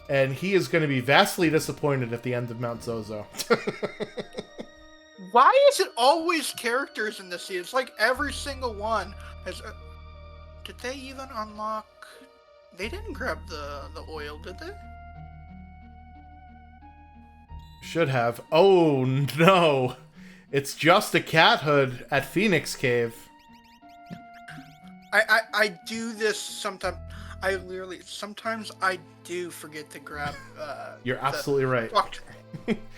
And he is going to be vastly disappointed at the end of Mount Zozo. Why is it always characters in this scene? It's like every single one has... Did they even unlock... They didn't grab the oil, did they? Should have. Oh, no. It's just a cat hood at Phoenix Cave. I do this sometimes. Sometimes I do forget to grab... You're absolutely right.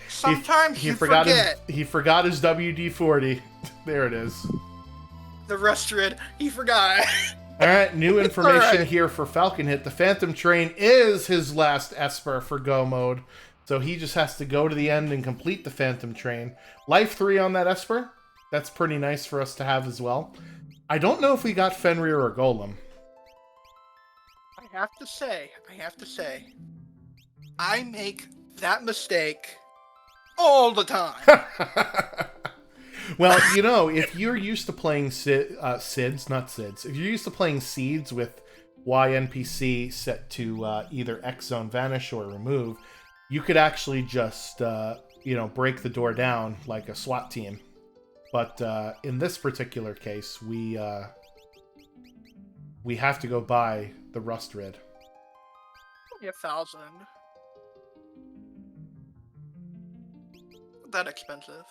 Sometimes he you forget. He forgot his WD-40. There it is. The Restream. He forgot. Alright, new information here for Falcon Hit. The Phantom Train is his last Esper for Go mode. So he just has to go to the end and complete the Phantom Train. Life 3 on that Esper. That's pretty nice for us to have as well. I don't know if we got Fenrir or Golem. I have to say, I make that mistake all the time. Well, you know, if you're used to playing SIDS, not SIDS, if you're used to playing Seeds with Y NPC set to either X Zone Vanish or Remove, you could actually just, break the door down like a SWAT team. But in this particular case, we have to go buy the Rust Rid. 1,000. That expensive.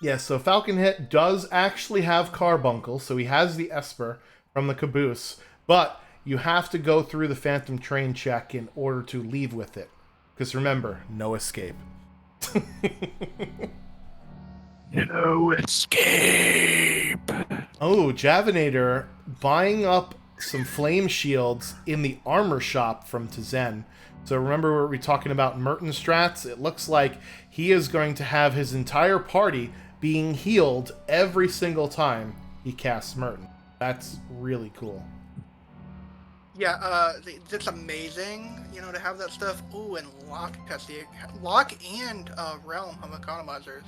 Yeah, so Falcon Hit does actually have Carbuncle, so he has the Esper from the Caboose, but you have to go through the Phantom Train check in order to leave with it. Because remember, no escape. No escape. Oh, Javinat0r buying up some flame shields in the armor shop from Tizen. So remember we were talking about Merton strats? It looks like he is going to have his entire party being healed every single time he casts Merton. That's really cool. Yeah, it's amazing, to have that stuff. Ooh, and Locke has the Locke and Realm have economizers.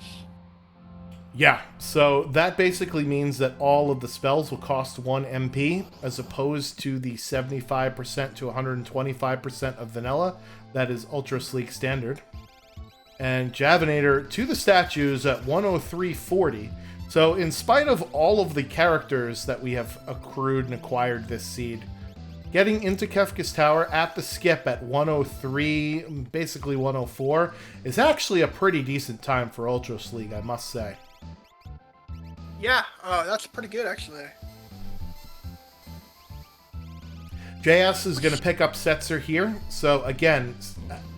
Yeah, so that basically means that all of the spells will cost 1 MP, as opposed to the 75% to 125% of vanilla. That is Ultros League standard. And Javinat0r to the statues at 103.40. So in spite of all of the characters that we have accrued and acquired this seed, getting into Kefka's Tower at the skip at 103, basically 104, is actually a pretty decent time for Ultros League, I must say. Yeah, that's pretty good, actually. JS is going to pick up Setzer here. So again,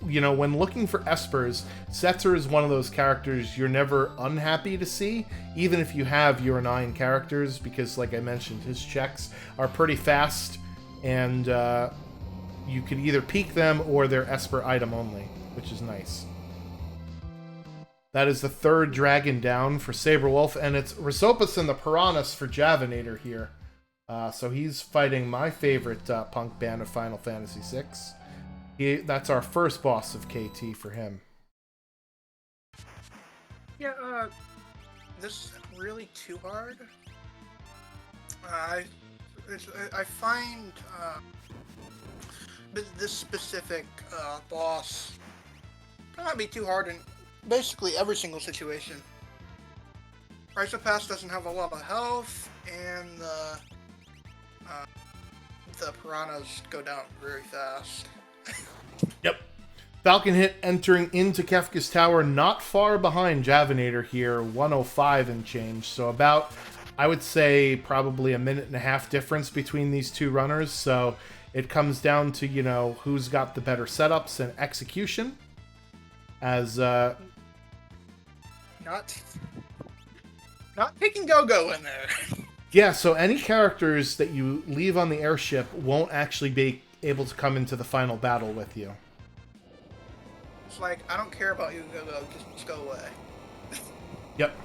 when looking for Espers, Setzer is one of those characters you're never unhappy to see, even if you have your 9 characters, because like I mentioned, his checks are pretty fast, and you can either peek them or they're Esper item only, which is nice. That is the 3rd dragon down for Saberwolf, and it's Risopus and the Piranhas for Javinat0r here. So he's fighting my favorite punk band of Final Fantasy VI. That's our first boss of KT for him. Yeah, this isn't really too hard. I find this specific boss cannot be too hard in basically every single situation. Rhizopass doesn't have a lot of health, and the piranhas go down very fast. Yep. Falcon Hit entering into Kefka's Tower, not far behind Javinat0r here, 105 and change. So about, I would say, probably a minute and a half difference between these two runners. So it comes down to, who's got the better setups and execution. As, Not taking Go-Go in there. Yeah, so any characters that you leave on the airship won't actually be able to come into the final battle with you. It's like, I don't care about you, Go-Go, just go away. Yep.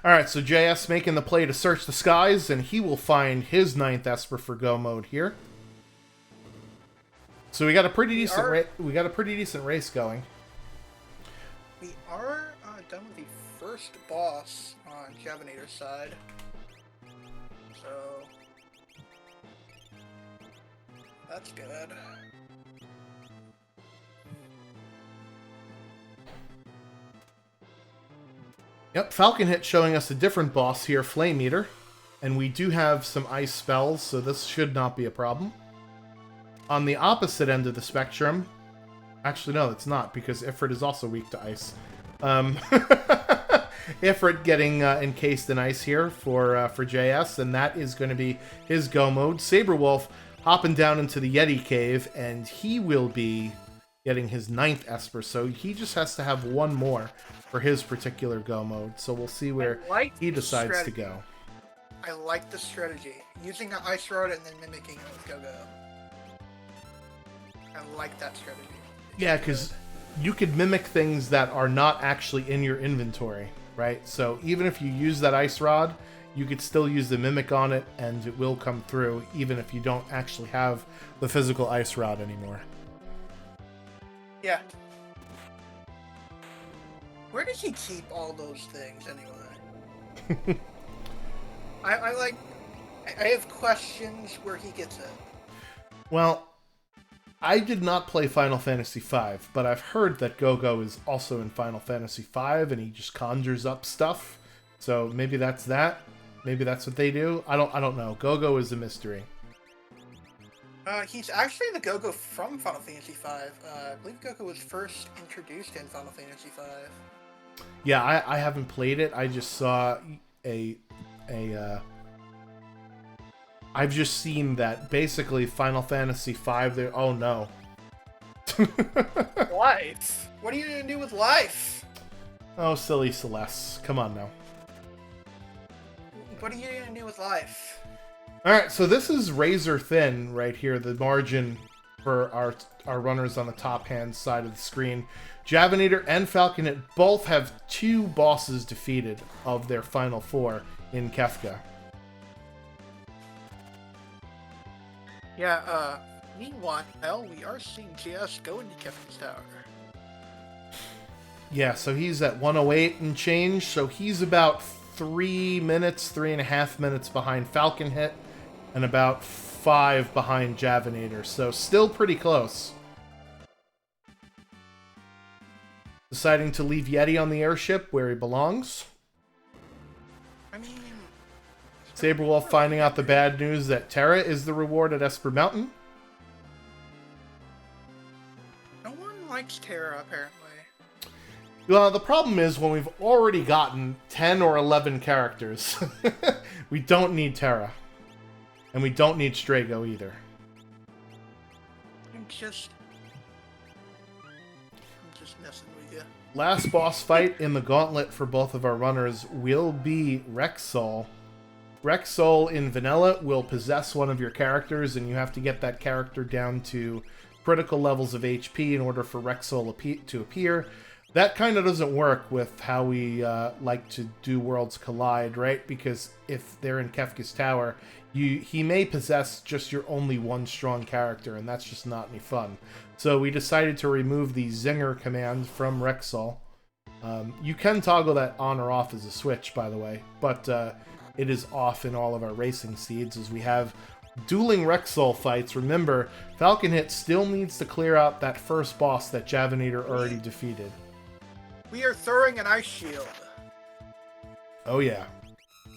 Alright, so JS making the play to search the skies, and he will find his 9th Esper for Go mode here. So we got a pretty decent race going. We are done with the first boss on Javinat0r's side. So that's good. Yep, Falcon Hit showing us a different boss here, Flame Eater. And we do have some ice spells, so this should not be a problem. On the opposite end of the spectrum... Actually, no, it's not, because Ifrit is also weak to ice. Ifrit getting encased in ice here for JS, and that is going to be his go mode. Saberwolf hopping down into the Yeti Cave, and he will be getting his 9th Esper, so he just has to have one more for his particular go mode. So we'll see where he decides to go. I like the strategy. Using an Ice Rod and then mimicking it with Go-Go. I like that strategy. Yeah, because you could mimic things that are not actually in your inventory, right? So even if you use that Ice Rod, you could still use the mimic on it, and it will come through, even if you don't actually have the physical Ice Rod anymore. Yeah. Where does he keep all those things, anyway? I have questions where he gets it. Well, I did not play Final Fantasy V, but I've heard that Go-Go is also in Final Fantasy V, and he just conjures up stuff. So maybe that's that. Maybe that's what they do. I don't know. Go-Go is a mystery. He's actually the Go-Go from Final Fantasy V. I believe Go-Go was first introduced in Final Fantasy V. Yeah, I haven't played it. I just saw I've just seen that basically Final Fantasy V there. Oh no. Life? What are you gonna do with life? Oh, silly Celeste. Come on now. What are you gonna do with life? Alright, so this is razor thin right here, the margin for our runners on the top hand side of the screen. Javinat0r and Falcon Hit both have 2 bosses defeated of their final 4 in Kefka. Yeah, meanwhile, we are seeing JS go into Kefka's tower. Yeah, so he's at 108 and change, so he's about 3.5 minutes behind Falcon Hit, and about 5 behind Javinat0r, so still pretty close. Deciding to leave Yeti on the airship where he belongs. I mean... Saberwolf finding out the bad news that Terra is the reward at Esper Mountain. No one likes Terra, apparently. Well, the problem is when we've already gotten 10 or 11 characters, we don't need Terra. And we don't need Strago either. I'm just messing with you. Last boss fight in the gauntlet for both of our runners will be Rexol. Rexol in vanilla will possess one of your characters, and you have to get that character down to critical levels of HP in order for Rexol to appear. That kind of doesn't work with how we like to do Worlds Collide, right? Because if they're in Kefka's tower, he may possess just your only one strong character, and that's just not any fun. So we decided to remove the Zinger command from Rexol. You can toggle that on or off as a switch, by the way, but it is off in all of our racing seeds as we have dueling Rexol fights. Remember, Falcon Hit still needs to clear out that first boss that Javinat0r already defeated. We are throwing an ice shield. Oh yeah.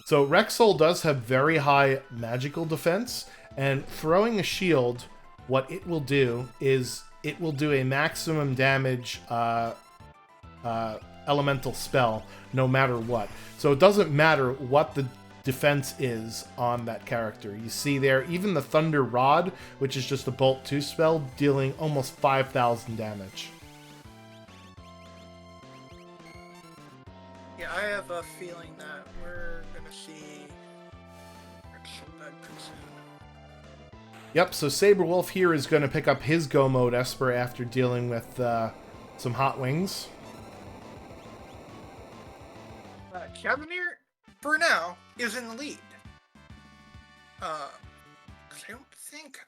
So Rexol does have very high magical defense, and throwing a shield, what it will do is it will do a maximum damage elemental spell no matter what. So it doesn't matter what the defense is on that character. You see there, even the Thunder Rod, which is just a Bolt 2 spell, dealing almost 5,000 damage. Yeah, I have a feeling that we're gonna see Rexol back pretty soon. Yep, so Saberwolf here is going to pick up his Go Mode Esper after dealing with some Hot Wings. Javinat0r, for now, is in the lead. I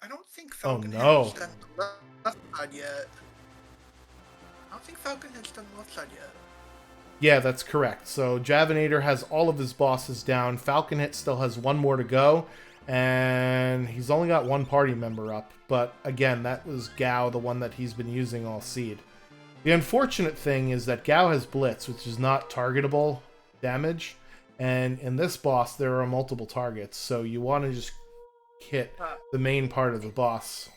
don't think Oh Falcon no. has done the left side yet. I don't think Falcon has done the left side yet. Yeah, that's correct. So Javinat0r has all of his bosses down. Falcon Hit still has one more to go. And he's only got one party member up. But again, that was Gao, the one that he's been using all seed. The unfortunate thing is that Gao has Blitz, which is not targetable damage. And in this boss, there are multiple targets. So you want to just hit the main part of the boss.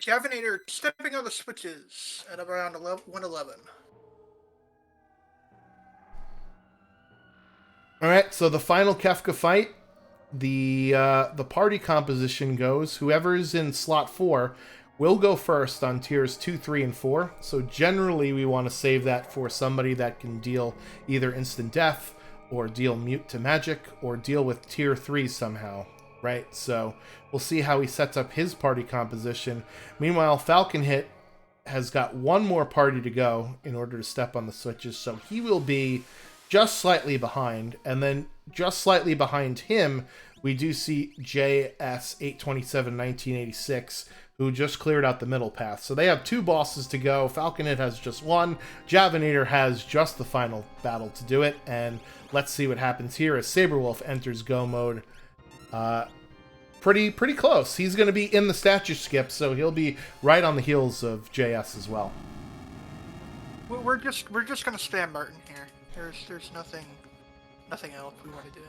Javinat0r stepping on the switches at around 111. Alright, so the final Kefka fight. The party composition goes, whoever is in slot 4 will go first on tiers 2, 3, and 4. So generally we want to save that for somebody that can deal either instant death, or deal mute to magic, or deal with tier 3 somehow, right? So we'll see how he sets up his party composition. Meanwhile, Falcon Hit has got one more party to go in order to step on the switches, so he will be just slightly behind, and then just slightly behind him, we do see JS827-1986, who just cleared out the middle path. So they have 2 bosses to go. Falcon Hit has just one. Javinat0r has just the final battle to do it, and let's see what happens here as Saberwolf enters go mode. Pretty close. He's going to be in the statue skip, so he'll be right on the heels of JS as well. We're just gonna spam Martin here. There's nothing else we want to do.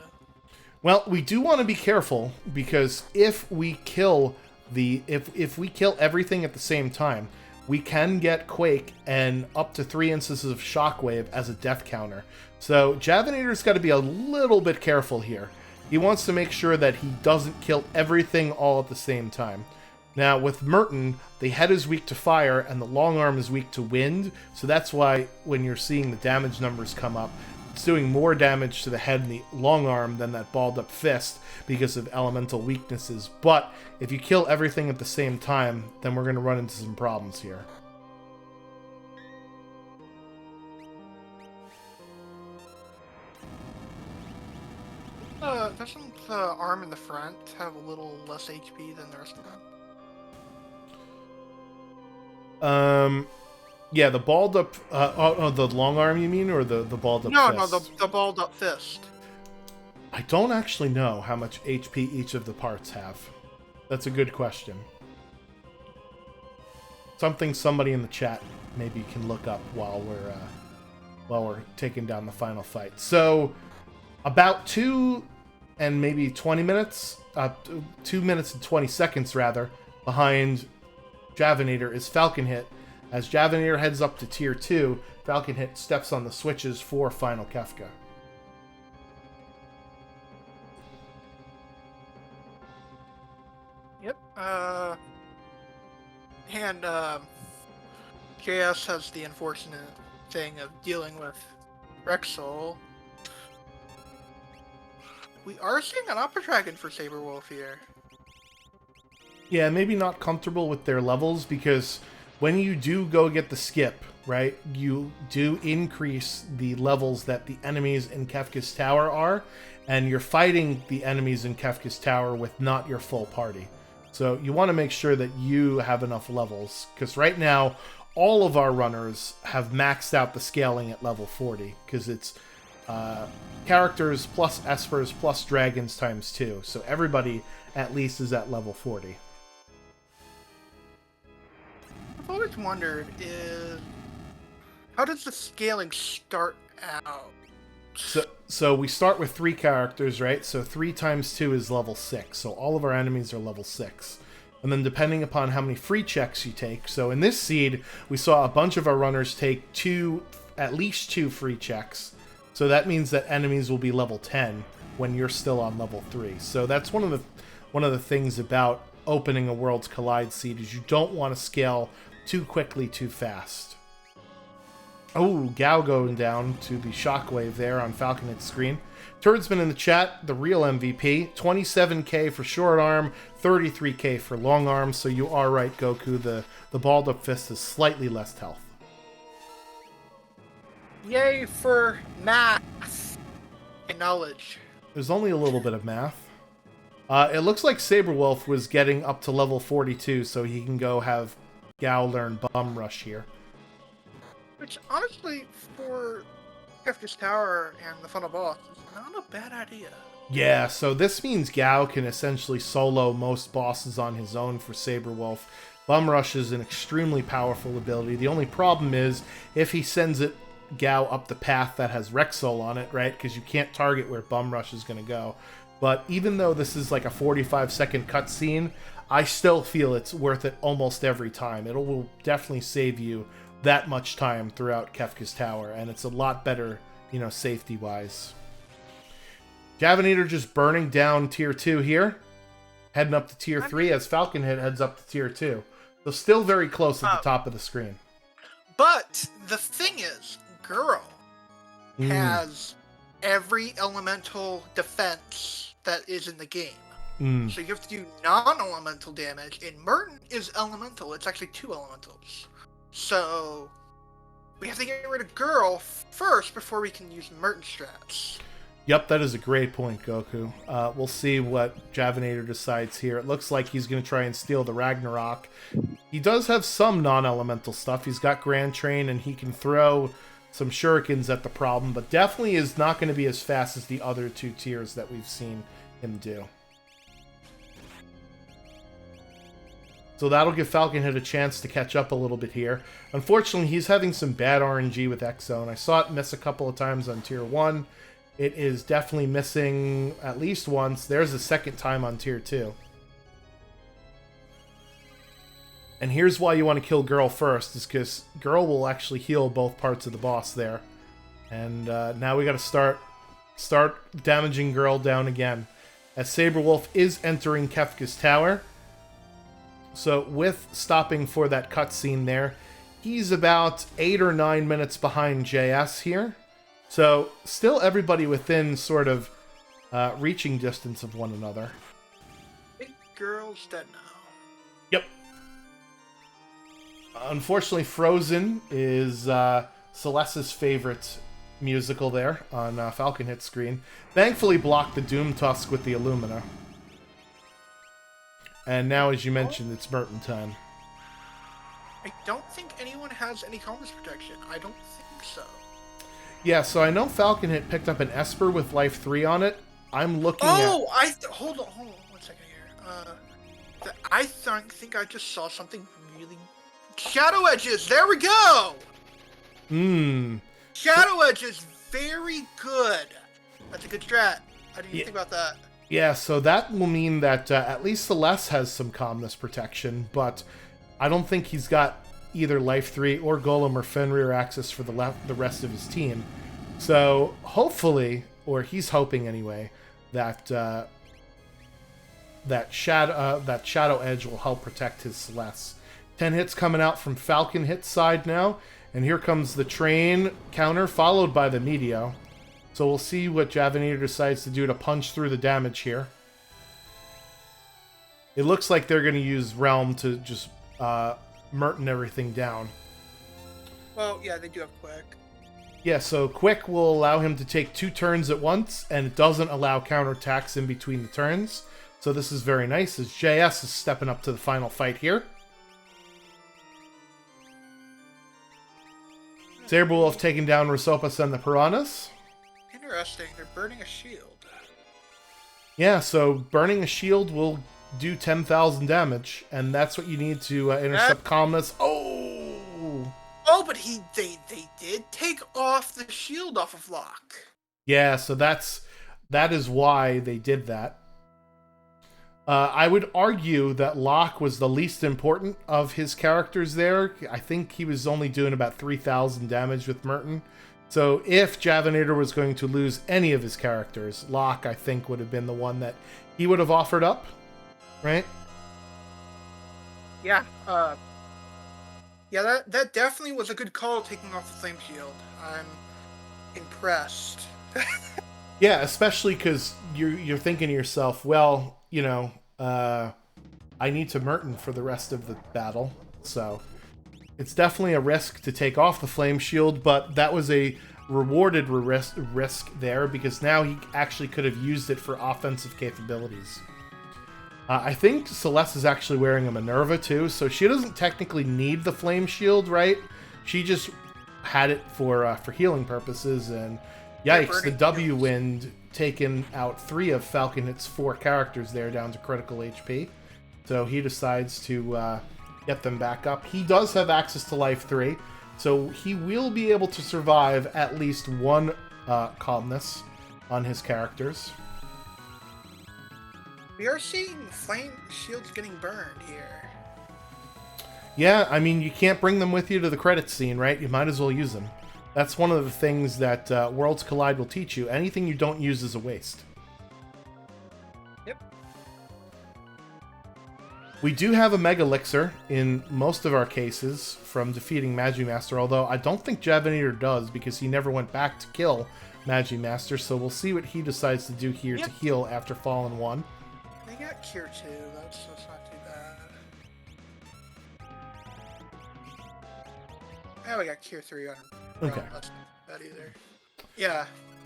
Well, we do want to be careful, because if we kill if we kill everything at the same time, we can get Quake and up to 3 instances of Shockwave as a death counter. So Javinat0r's got to be a little bit careful here. He wants to make sure that he doesn't kill everything all at the same time. Now, with Merton, the head is weak to fire, and the long arm is weak to wind, so that's why when you're seeing the damage numbers come up, it's doing more damage to the head and the long arm than that balled-up fist because of elemental weaknesses. But if you kill everything at the same time, then we're going to run into some problems here. Doesn't the arm in the front have a little less HP than the rest of them? Yeah, the balled up, the long arm you mean, or the balled up fist? No, the balled up fist. I don't actually know how much HP each of the parts have. That's a good question. Something somebody in the chat maybe can look up while we're taking down the final fight. So, about 2 and maybe 20 minutes, 2 minutes and 20 seconds rather, behind Javinat0r is Falcon Hit. As Javinat0r heads up to tier 2, Falcon Hit steps on the switches for final Kefka. Yep. And JS has the unfortunate thing of dealing with Rexol. We are seeing an Upper Dragon for Saberwolf here. Yeah, maybe not comfortable with their levels, because when you do go get the skip, right, you do increase the levels that the enemies in Kefka's Tower are, and you're fighting the enemies in Kefka's Tower with not your full party. So you want to make sure that you have enough levels, because right now, all of our runners have maxed out the scaling at level 40, because it's characters plus espers plus dragons times 2. So everybody at least is at level 40. I've always wondered how does the scaling start out? So we start with 3 characters, right? So 3 times 2 is level 6. So all of our enemies are level 6. And then depending upon how many free checks you take. So in this seed, we saw a bunch of our runners take at least 2 free checks. So that means that enemies will be level 10 when you're still on level 3. So that's one of the things about opening a Worlds Collide seed, is you don't want to scale too quickly, too fast. Oh, Gao going down to the shockwave there on Falcon Hit's screen. Turdsman in the chat, the real MVP. 27k for short arm, 33k for long arm. So you are right, Goku. The balled up fist is slightly less health. Yay for math and knowledge. There's only a little bit of math. It looks like Saberwolf was getting up to level 42, so he can go have Gao learn Bum Rush here. Which, honestly, for Kefka's Tower and the final boss, is not a bad idea. Yeah, so this means Gao can essentially solo most bosses on his own for Saberwolf. Bum Rush is an extremely powerful ability. The only problem is if he sends it Gao up the path that has Rexol on it, right? Because you can't target where Bum Rush is going to go. But even though this is like a 45-second cutscene, I still feel it's worth it almost every time. It will definitely save you that much time throughout Kefka's Tower, and it's a lot better, you know, safety-wise. Javinat0r just burning down Tier 2 here, heading up to Tier 3 as Falcon Hit heads up to Tier 2. So still very close at the top of the screen. But the thing is, Girl has every elemental defense that is in the game. So you have to do non-elemental damage, and Merton is elemental. It's actually 2 elementals. So we have to get rid of Girl first before we can use Merton strats. Yep, that is a great point, Goku. We'll see what Javinat0r decides here. It looks like he's going to try and steal the Ragnarok. He does have some non-elemental stuff. He's got Grand Train, and he can throw some shurikens at the problem, but definitely is not going to be as fast as the other 2 tiers that we've seen him do. So that'll give Falcon Hit a chance to catch up a little bit here. Unfortunately, he's having some bad RNG with X-Zone. I saw it miss a couple of times on Tier 1. It is definitely missing at least once. There's a second time on Tier 2. And here's why you want to kill Girl first, is because Girl will actually heal both parts of the boss there. And now we got to start damaging Girl down again. As Saberwolf is entering Kefka's Tower. So with stopping for that cutscene there, he's about 8 or 9 minutes behind JS here. So still everybody within sort of reaching distance of one another. Big Girl's dead now. Yep. Unfortunately, Frozen is Celeste's favorite musical there on Falcon Hit screen. Thankfully blocked the Doom Tusk with the Illumina. And now, as you mentioned, it's Merton time. I don't think anyone has any comms protection. I don't think so. Yeah, so I know Falcon Hit picked up an Esper with Life 3 on it. I'm looking at... Hold on 1 second here. I think I just saw something really... Shadow Edges! There we go! Shadow Edges, very good. That's a good strat. I didn't even think about that. Yeah, so that will mean that at least Celeste has some calmness protection, but I don't think he's got either Life 3 or Golem or Fenrir access for the rest of his team. So hopefully, or he's hoping anyway, that that Shadow Edge will help protect his Celeste. 10 hits coming out from Falcon Hit's side now, and here comes the Train counter, followed by the Meteor. So we'll see what Javinat0r decides to do to punch through the damage here. It looks like they're going to use Realm to just Merton everything down. Well, yeah, they do have Quick. Yeah, so Quick will allow him to take 2 turns at once, and it doesn't allow counterattacks in between the turns. So this is very nice, as JS is stepping up to the final fight here. Saberwolf taking down Rosopas and the Piranhas. Interesting, they're burning a shield. Yeah, so burning a shield will do 10,000 damage, and that's what you need to intercept Calmness. Oh, but they did take off the shield off of Locke. Yeah, so that is why they did that. I would argue that Locke was the least important of his characters there. I think he was only doing about 3,000 damage with Merton. So if Javinat0r was going to lose any of his characters, Locke, I think, would have been the one that he would have offered up, right? Yeah, that definitely was a good call, taking off the Flame Shield. I'm impressed. Yeah, especially because you're thinking to yourself, well, you know, I need to Merton for the rest of the battle, so it's definitely a risk to take off the Flame Shield, but that was a rewarded risk there, because now he actually could have used it for offensive capabilities. I think Celeste is actually wearing a Minerva too, so she doesn't technically need the flame shield, right? She just had it for healing purposes, and yikes, the W wind taken out 3 of Falcon Hit's 4 characters there down to critical HP. So he decides to get them back up. He does have access to life 3, so he will be able to survive at least 1 calmness on his characters. We are seeing flame shields getting burned here. Yeah, I mean, you can't bring them with you to the credits scene, right? You might as well use them. That's one of the things that Worlds Collide will teach you. Anything you don't use is a waste. Yep. We do have a Mega Elixir in most of our cases from defeating Javinat0r, although I don't think Javinat0r does because he never went back to kill Javinat0r, so we'll see what he decides to do here to heal after Fallen 1. They got Cure 2, that's not too bad. Oh, we got Cure 3 on him. Okay. That's not bad either. Yeah.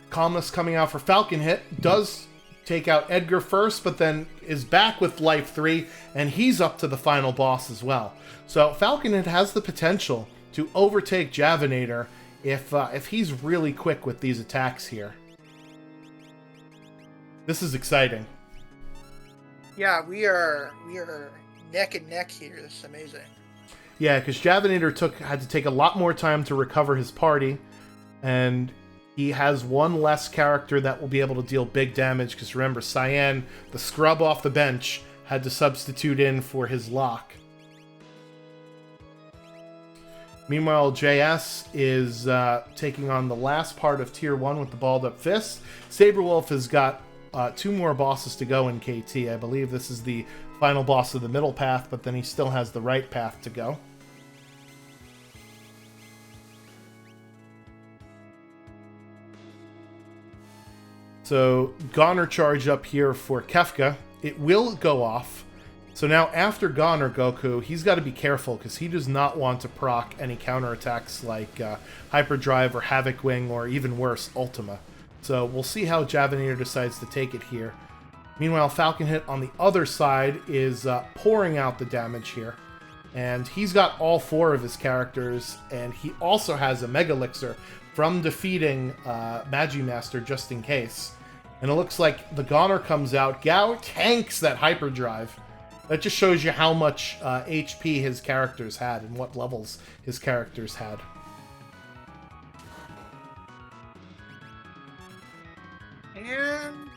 Calmness coming out for Falcon Hit does take out Edgar first, but then is back with life 3, and he's up to the final boss as well. So Falcon Hit has the potential to overtake Javinat0r if he's really quick with these attacks here. This is exciting. Yeah, we are neck and neck here. This is amazing. Yeah, because Javinat0r had to take a lot more time to recover his party, and he has one less character that will be able to deal big damage, because remember, Cyan, the scrub off the bench, had to substitute in for his lock. Meanwhile, JS is taking on the last part of Tier 1 with the Balled Up Fist. Saberwolf has got 2 more bosses to go in KT. I believe this is the final boss of the middle path, but then he still has the right path to go. So, Goner charge up here for Kefka. It will go off. So now after Goner Goku, he's got to be careful because he does not want to proc any counterattacks like Hyperdrive or Havoc Wing or even worse, Ultima. So we'll see how Javinat0r decides to take it here. Meanwhile, Falcon Hit on the other side is pouring out the damage here. And he's got all 4 of his characters, and he also has a Mega Elixir from defeating Javinat0r just in case. And it looks like the Goner comes out. Gao tanks that Hyperdrive. That just shows you how much HP his characters had and what levels his characters had. And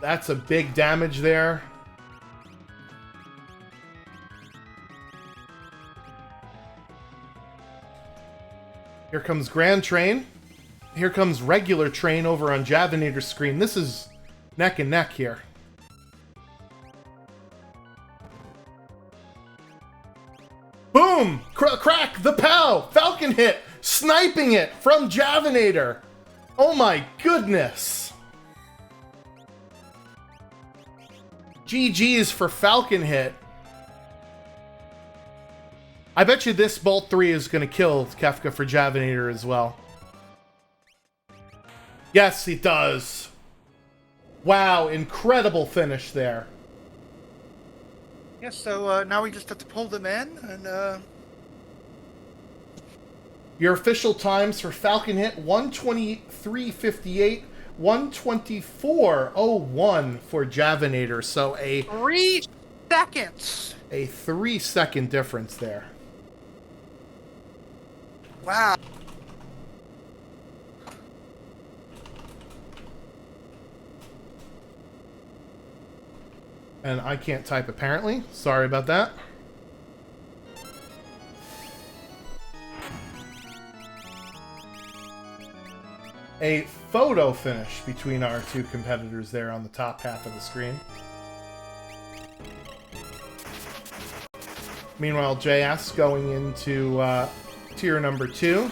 that's a big damage there. Here comes Grand Train. Here comes regular Train over on Javinat0r's screen. This is neck and neck here. Boom! Crack! The POW! Falcon Hit! Sniping it from Javinat0r! Oh my goodness! GG's for Falcon Hit. I bet you this Bolt 3 is going to kill Kefka for Javinat0r as well. Yes, it does. Wow, incredible finish there. yeah, so now we just have to pull them in, and Your official times for Falcon Hit, 1:23:58, 1:24:01 for Javinat0r. So a 3 seconds. A 3-second difference there. Wow. And I can't type apparently. Sorry about that. A photo finish between our 2 competitors there on the top half of the screen. Meanwhile, JS going into tier number 2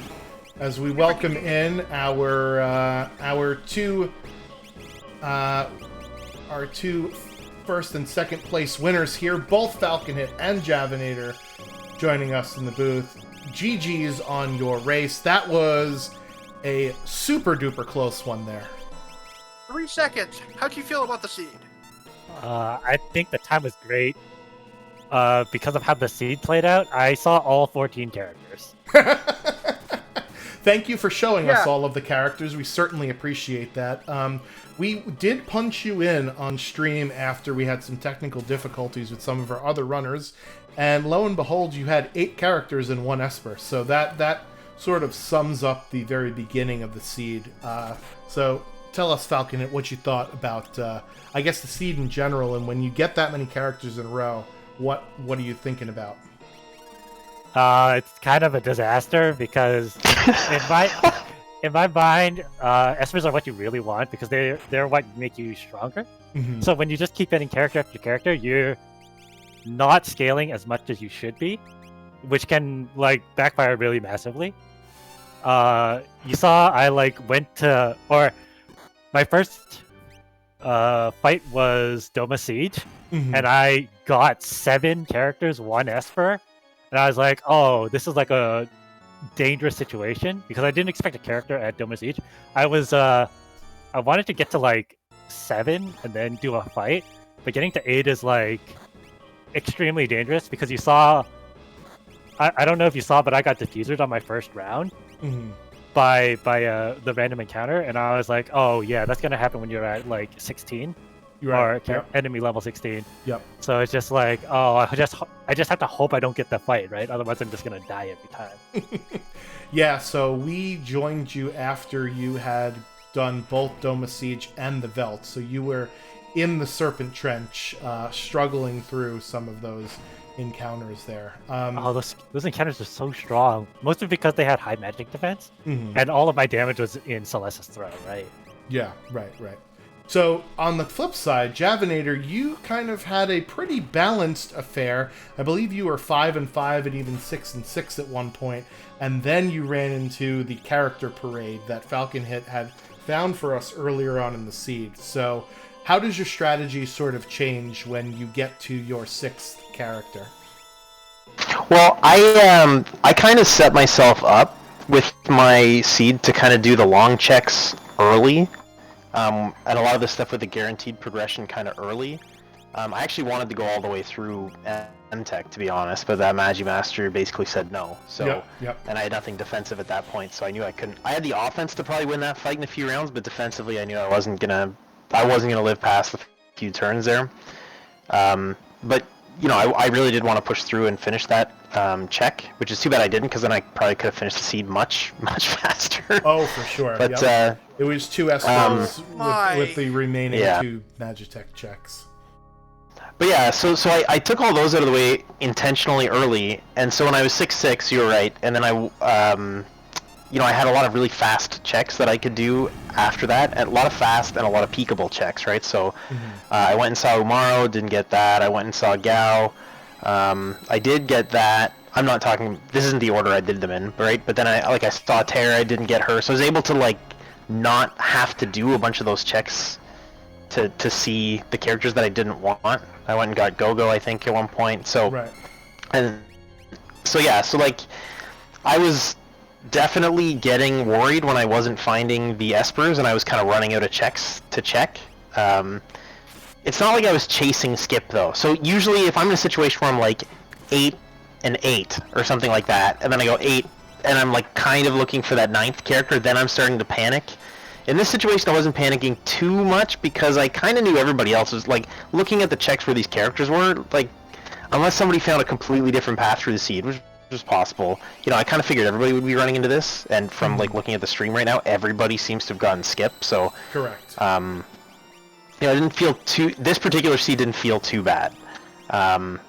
as we welcome in our two first and second place winners here, both Falcon Hit and Javinat0r joining us in the booth. GG's on your race. That was a super duper close one there. 3 seconds. How'd you feel about the seed? I think the time was great. Because of how the seed played out, I saw all 14 characters. Thank you for showing us Yeah. all of the characters. We certainly appreciate that. We did punch you in on stream after we had some technical difficulties with some of our other runners, and lo and behold, you had 8 characters in 1 Esper. So that sort of sums up the very beginning of the seed. So tell us, Falcon, what you thought about, I guess, the seed in general, and when you get that many characters in a row, what are you thinking about? It's kind of a disaster because in my mind, Espers are what you really want because they're what make you stronger. Mm-hmm. So when you just keep getting character after character, you're not scaling as much as you should be, which can like backfire really massively. You saw I went to, or my first fight was Doma Siege, Mm-hmm. and I got 7 characters, 1 Esper, and I was like, oh, this is like a dangerous situation because I didn't expect a character at Doma Siege. I wanted to get to 7 and then do a fight, but getting to 8 is extremely dangerous because you saw. I don't know if you saw, but I got diffusered on my first round. Mm-hmm. by the random encounter, and I was like, oh yeah, that's gonna happen when you're at 16 Right. or enemy level 16. Yep. So it's just I just have to hope I don't get the fight, right? Otherwise I'm just gonna die every time. Yeah, so we joined you after you had done both Doma Siege and the Veld, so you were in the Serpent Trench, struggling through some of those encounters there. Those encounters are so strong, mostly because they had high magic defense, Mhm. and all of my damage was in Celeste's Throw, right? Yeah, right. So, on the flip side, Javinat0r, you kind of had a pretty balanced affair. I believe you were 5-5 and even 6-6 at one point, and then you ran into the character parade that Falcon Hit had found for us earlier on in the seed. So, how does your strategy sort of change when you get to your 6th character? Well, I kind of set myself up with my seed to kind of do the long checks early. And a lot of the stuff with the guaranteed progression kind of early. I actually wanted to go all the way through M-Tech, to be honest, but that Magimaster basically said no. So, Yep. And I had nothing defensive at that point, so I knew I couldn't. I had the offense to probably win that fight in a few rounds, but defensively, I knew I wasn't gonna live past a few turns there. But I really did want to push through and finish that check, which is too bad I didn't, because then I probably could have finished the seed much faster. Oh, for sure. But yep. It was 2 Espers with the remaining 2 Magitech checks. But yeah, so I took all those out of the way intentionally early, and so when I was 6-6, you were right, and then I had a lot of really fast checks that I could do after that, and a lot of fast and a lot of peekable checks, right? So I went and saw Umaro, didn't get that. I went and saw Gao. I did get that. I'm not talking, this isn't the order I did them in, right? But then I saw Tara, I didn't get her, so I was able to not have to do a bunch of those checks to see the characters that I didn't want. I went and got Gogo, I think, at one point. So, right. And so yeah, so I was definitely getting worried when I wasn't finding the Espers and I was kind of running out of checks to check. It's not like I was chasing Skip though. So usually if I'm in a situation where I'm 8 and 8 or something like that, and then I go 8 and I'm kind of looking for that 9th character, then I'm starting to panic. In this situation, I wasn't panicking too much because I kind of knew everybody else was looking at the checks where these characters were, unless somebody found a completely different path through the seed, which was possible. I kind of figured everybody would be running into this, and from looking at the stream right now, everybody seems to have gotten Skip. So correct. I didn't feel this particular seed didn't feel too bad. And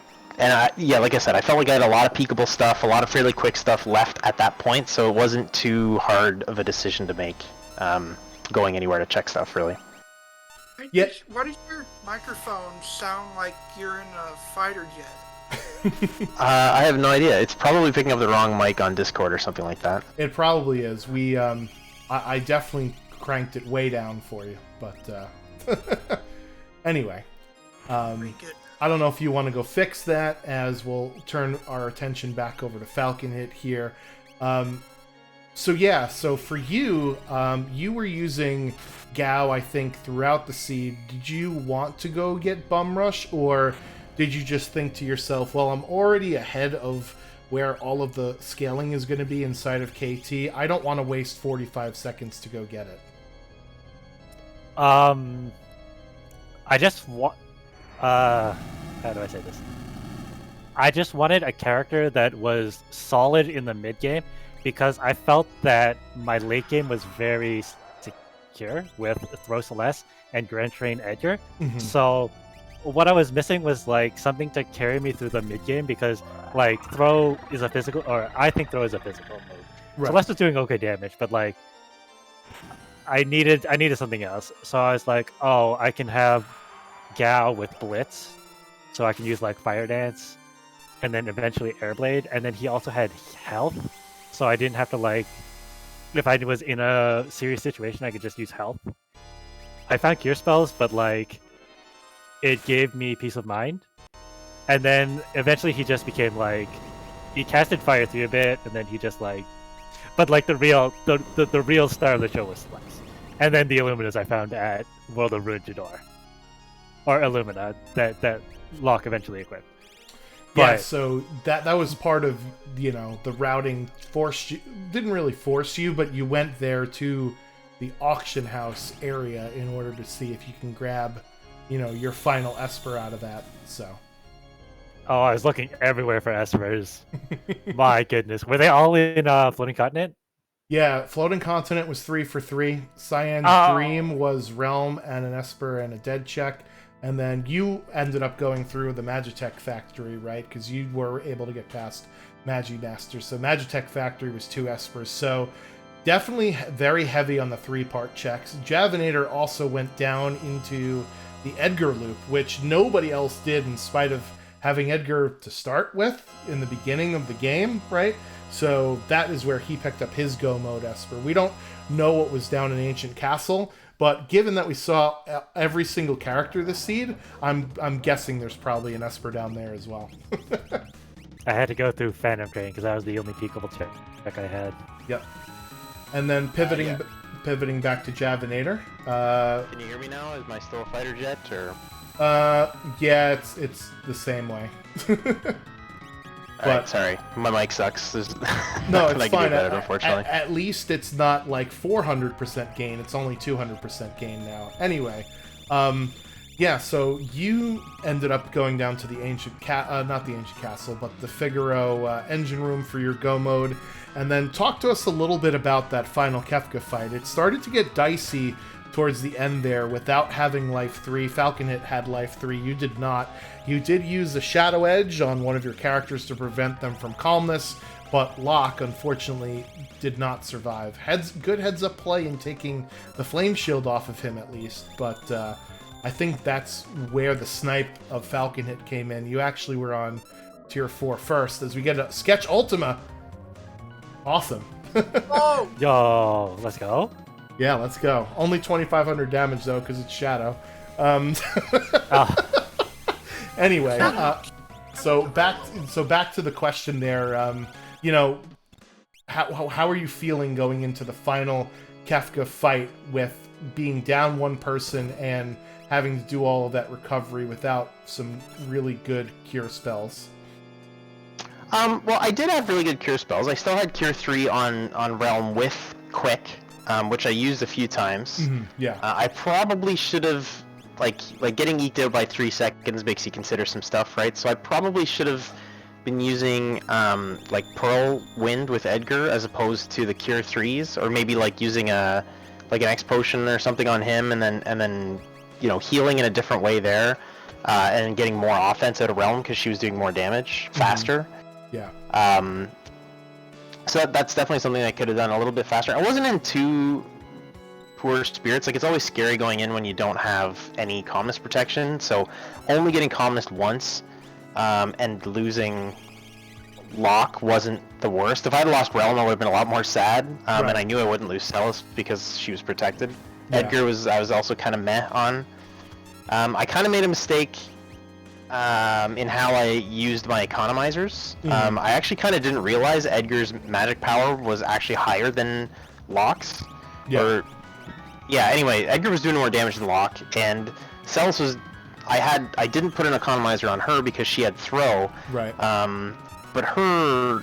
like I said, I felt like I had a lot of peekable stuff, a lot of fairly quick stuff left at that point, so it wasn't too hard of a decision to make. Going anywhere to check stuff, really. Yeah. Why does your microphone sound like you're in a fighter jet? I have no idea. It's probably picking up the wrong mic on Discord or something like that. It probably is. We, I definitely cranked it way down for you, but anyway. Pretty good. I don't know if you want to go fix that, as we'll turn our attention back over to Falcon Hit here. So yeah, so for you, you were using Gao, I think, throughout the seed. Did you want to go get Bum Rush, or did you just think to yourself, well, I'm already ahead of where all of the scaling is going to be inside of KT. I don't want to waste 45 seconds to go get it. I just want... how do I say this? I just wanted a character that was solid in the mid game, because I felt that my late game was very secure with Throw Celeste and Grand Train Edgar. Mhm. So what I was missing was like something to carry me through the mid game, because like Throw is a physical, or I think Throw is a physical move. Right. Celeste is doing okay damage, but like I needed something else. So I was like, oh, I can have Gao with Blitz, so I can use like Fire Dance, and then eventually Airblade, and then he also had health, so I didn't have to like, if I was in a serious situation, I could just use health. I found cure spells, but like, it gave me peace of mind. And then eventually he just became like, he casted Fire 3 a bit, and then he just like, but like the real star of the show was Flex. And then the Illuminas I found at World of Ruin Jador. Or Illumina, that Locke eventually equipped. Yeah, But, so that was part of, you know, the routing forced you, didn't really force you, but you went there to the auction house area in order to see if you can grab, you know, your final Esper out of that, so. oh, I was looking everywhere for Espers. My goodness. Were they all in Floating Continent? Yeah, Floating Continent was 3 for 3. Cyan's Oh. Dream was Realm and an Esper and a Dead Check. And then you ended up going through the Magitech Factory, right? Because you were able to get past Magimaster. So Magitech Factory was 2 Espers. So definitely very heavy on the 3-part checks. Javinat0r also went down into the Edgar loop, which nobody else did in spite of having Edgar to start with in the beginning of the game, right? So that is where he picked up his Go Mode Esper. We don't know what was down in Ancient Castle, but given that we saw every single character this seed, I'm guessing there's probably an Esper down there as well. I had to go through Phantom Train because that was the only peekable check I had. Yep. And then pivoting back to Javinat0r. Can you hear me now? Am I still a fighter jet, or? Yeah, it's the same way. Alright, sorry. My mic sucks. There's No, nothing it's I can fine. do about it, unfortunately. At least it's not like 400% gain. It's only 200% gain now. Anyway, yeah. So you ended up going down to the not the Ancient Castle, but the Figaro engine room for your Go mode, and then talk to us a little bit about that final Kefka fight. It started to get dicey towards the end there without having life 3. Falcon Hit had life 3. You did not. You did use a Shadow Edge on one of your characters to prevent them from calmness, but Locke, unfortunately, did not survive. Good heads-up play in taking the Flame Shield off of him, at least, but I think that's where the snipe of Falcon Hit came in. You actually were on Tier 4 first, as we get a Sketch Ultima. Awesome. Oh! Yo, let's go. Yeah, let's go. Only 2,500 damage, though, because it's Shadow. Anyway, so back to the question there. You know, how are you feeling going into the final Kefka fight with being down one person and having to do all of that recovery without some really good cure spells? Well, I did have really good cure spells. I still had Cure 3 on Realm with Quick, which I used a few times. Mm-hmm. Yeah. I probably should have, like getting eked out by 3 seconds makes you consider some stuff, right? So I probably should have been using like Pearl Wind with Edgar as opposed to the Cure 3s, or maybe like using an X potion or something on him, and then you know, healing in a different way there, and getting more offense out of Realm because she was doing more damage faster. Yeah. So that's definitely something I could have done a little bit faster. I wasn't in too poor spirits. Like, it's always scary going in when you don't have any calmness protection. So only getting calmness once and losing Locke wasn't the worst. If I had lost Realm, I would have been a lot more sad. Right. And I knew I wouldn't lose Celis because she was protected. Yeah. Edgar I was also kind of meh on. I kind of made a mistake in how I used my economizers. Mhm. I actually kind of didn't realize Edgar's magic power was actually higher than Locke's. Yeah. Yeah, anyway, Edgar was doing more damage than Locke, and Celis was... I didn't put an economizer on her because she had throw. Right. But her...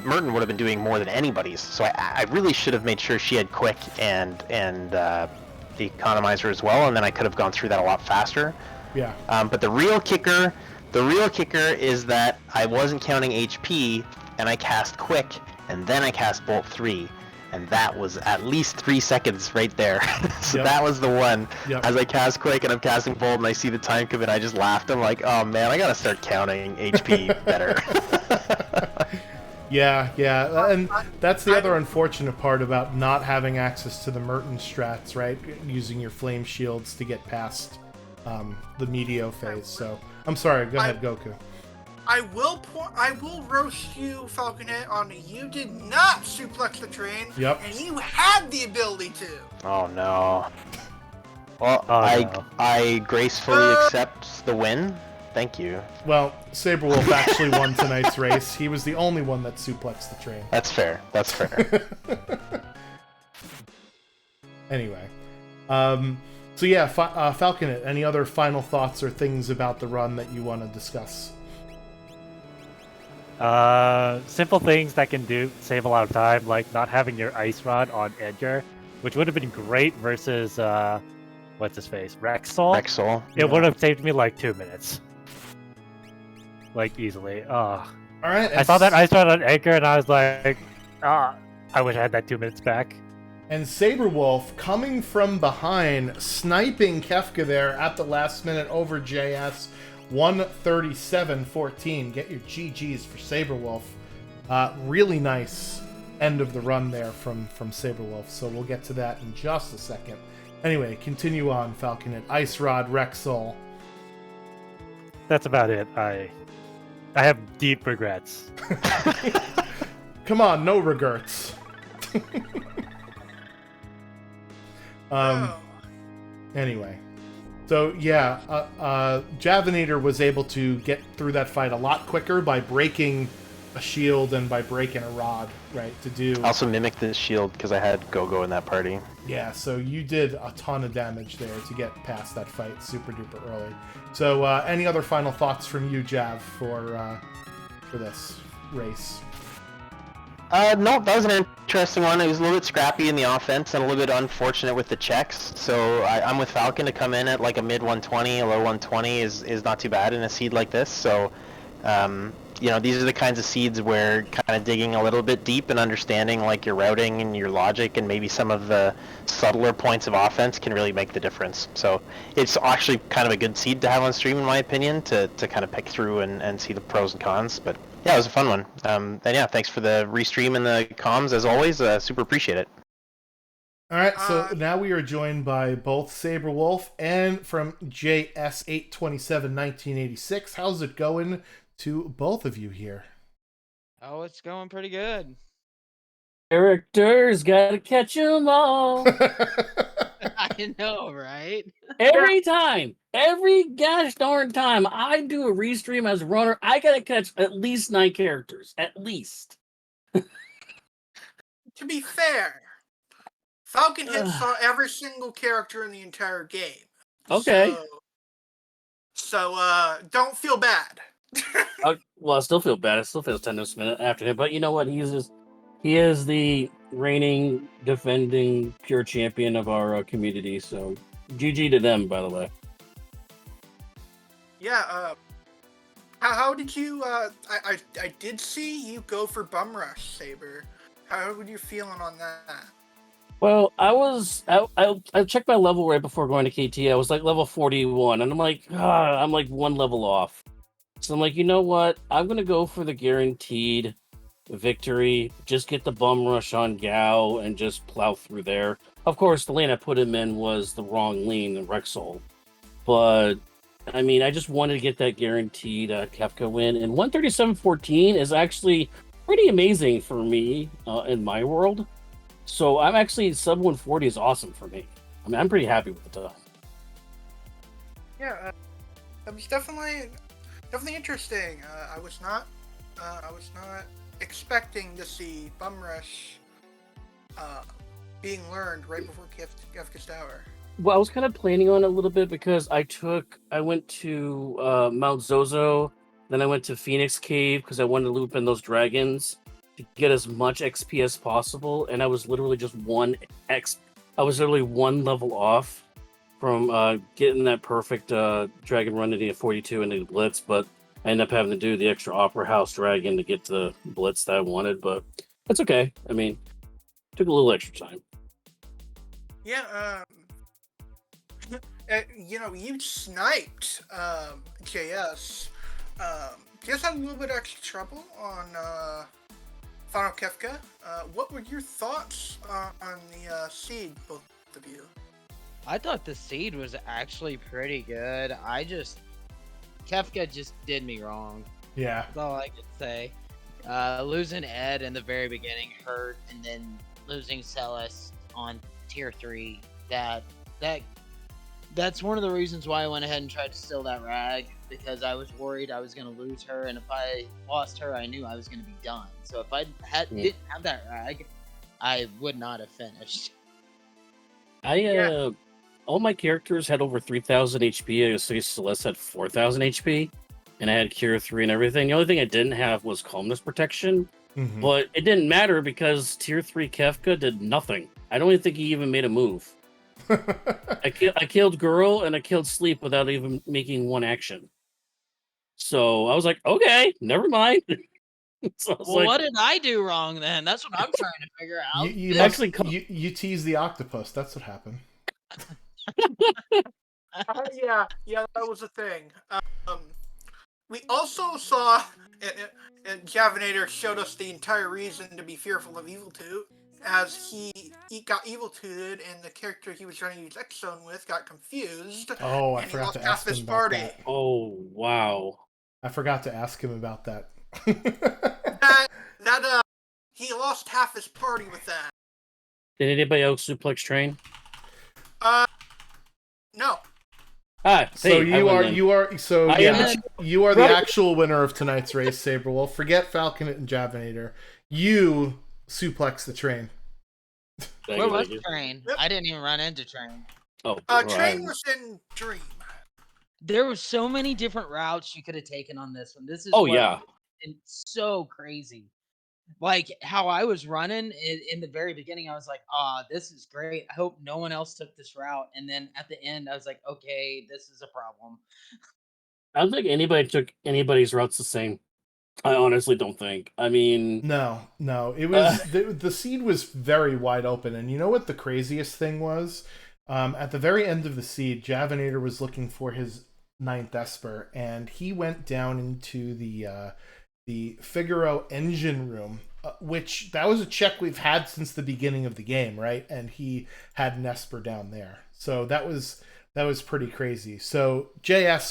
Merton would have been doing more than anybody's, so I really should have made sure she had quick and the economizer as well, and then I could have gone through that a lot faster. Yeah. But the real kicker is that I wasn't counting HP, and I cast quick, and then I cast Bolt 3, and that was at least 3 seconds right there. So Yep. that was the one. Yep. As I cast quick and I'm casting Bolt, and I see the time commit, I just laughed. I'm like, oh man, I gotta start counting HP better. Yeah, and that's the other unfortunate part about not having access to the Merton strats, right? Using your flame shields to get past the Meteo phase. So, I'm sorry, go ahead, Goku. I will roast you, Falcon Hit, on you did not suplex the train. Yep. And you had the ability to. Oh no. Well, no. I gracefully accept the win. Thank you. Well, Saberwolf actually won tonight's race. He was the only one that suplexed the train. That's fair. That's fair. Anyway. So yeah, Falcon, any other final thoughts or things about the run that you want to discuss? Simple things that can save a lot of time, like not having your ice rod on Edgar, which would have been great versus what's his face, Rexall. Rexall. It would have saved me like 2 minutes, like easily. All right. I saw that ice rod on Edgar, and I was like, I wish I had that 2 minutes back. And Saberwolf coming from behind, sniping Kefka there at the last minute over JS. 137-14. Get your GGs for Saberwolf. Really nice end of the run there from Saberwolf. So we'll get to that in just a second. Anyway, continue on, Falcon Hit. Ice Rod, Rexall. That's about it. I have deep regrets. Come on, no regrets. Anyway. So yeah, Javinat0r was able to get through that fight a lot quicker by breaking a shield and by breaking a rod, right? To do. I also mimicked the shield because I had Go-Go in that party. Yeah, so you did a ton of damage there to get past that fight super duper early. So any other final thoughts from you, Jav, for this race? No, that was an interesting one. It was a little bit scrappy in the offense and a little bit unfortunate with the checks. So I'm with Falcon to come in at like a mid 120, a low 120 is not too bad in a seed like this. So, these are the kinds of seeds where kind of digging a little bit deep and understanding like your routing and your logic and maybe some of the subtler points of offense can really make the difference. So it's actually kind of a good seed to have on stream in my opinion to kind of pick through and see the pros and cons. But yeah, it was a fun one. And yeah, thanks for the restream and the comms as always. Super appreciate it. All right, so now we are joined by both Saberwolf and from JS827-1986. How's it going to both of you here? Oh, it's going pretty good. Characters, gotta catch 'em all. I know, right? Every time, every gosh darn time I do a restream as a runner, I gotta catch at least 9 characters. At least. To be fair, Falcon Hit saw every single character in the entire game. Okay. So don't feel bad. Well, I still feel bad. I still feel 10 minutes after him. But you know what? He is the reigning, defending, pure champion of our community. So, GG to them, by the way. Yeah. How did you? I did see you go for Bum Rush, Saber. How were you feeling on that? Well, I checked my level right before going to KT. I was like level 41, and I'm like one level off. So I'm like, you know what? I'm gonna go for the guaranteed victory. Just get the bum rush on Gao and just plow through there. Of course, the lane I put him in was the wrong lane, the Rexall. But I mean, I just wanted to get that guaranteed Kefka win, and 137-14 is actually pretty amazing for me in my world. So I'm actually sub 140 is awesome for me. I mean, I'm pretty happy with the time. Yeah. That was definitely interesting. I was not expecting to see Bum Rush being learned right before Kefka's Tower. Well, I was kind of planning on it a little bit because I went to Mount Zozo, then I went to Phoenix Cave because I wanted to loop in those dragons to get as much XP as possible, and I was literally just one level off from getting that perfect dragon run at 42 into the Blitz, but I ended up having to do the extra Opera House dragon to get the Blitz that I wanted, but that's okay. I mean, took a little extra time. Yeah, you sniped JS. JS had a little bit of extra trouble on Final Kefka. What were your thoughts on the seed, both of you? I thought the seed was actually pretty good. Kefka just did me wrong. Yeah. That's all I could say. Losing Ed in the very beginning hurt, and then losing Celes on tier 3, that's one of the reasons why I went ahead and tried to steal that rag, because I was worried I was going to lose her, and if I lost her, I knew I was going to be done. So if I didn't have that rag, I would not have finished. All my characters had over 3,000 HP. I say Celeste had 4,000 HP, and I had Cure 3 and everything. The only thing I didn't have was Calmness Protection, but it didn't matter because Tier 3 Kefka did nothing. I don't even think he even made a move. I killed Girl and I killed Sleep without even making one action. So I was like, okay, never mind. So what did I do wrong then? That's what I'm trying to figure out. You teased the octopus. That's what happened. Yeah, that was a thing. We also saw, and Javinat0r showed us the entire reason to be fearful of Evil 2, as he got Evil 2'd and the character he was trying to use X Zone with got confused. Oh, I forgot to ask him about that. Oh, wow. I forgot to ask him about that. He lost half his party with that. Did anybody else suplex train? No. So you are the actual winner of tonight's race, Saberwolf. Forget Falcon Hit and Javinat0r. You suplex the train. Where was Train? I didn't even run into Train. Oh, Train was in Dream. There were so many different routes you could have taken on this one. This is it's so crazy. Like how I was running in the very beginning, I was like, this is great. I hope no one else took this route. And then at the end, I was like, okay, this is a problem. I don't think anybody took anybody's routes the same. I honestly don't think. I mean... No. It was... the seed was very wide open. And you know what the craziest thing was? At the very end of the seed, Javinat0r was looking for his 9th Esper. And he went down into the Figaro engine room, which that was a check we've had since the beginning of the game, right? And he had an Esper down there. So that was pretty crazy. So JS,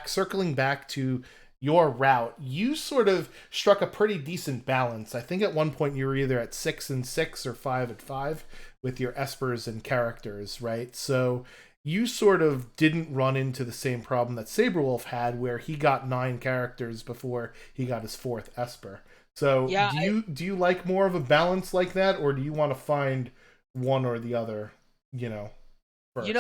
circling back to your route, you sort of struck a pretty decent balance. I think at one point you were either at 6 and 6 or 5 and 5 with your Espers and characters, right? So you sort of didn't run into the same problem that Saberwolf had, where he got 9 characters before he got his 4th Esper. So do you like more of a balance like that, or do you want to find one or the other, first?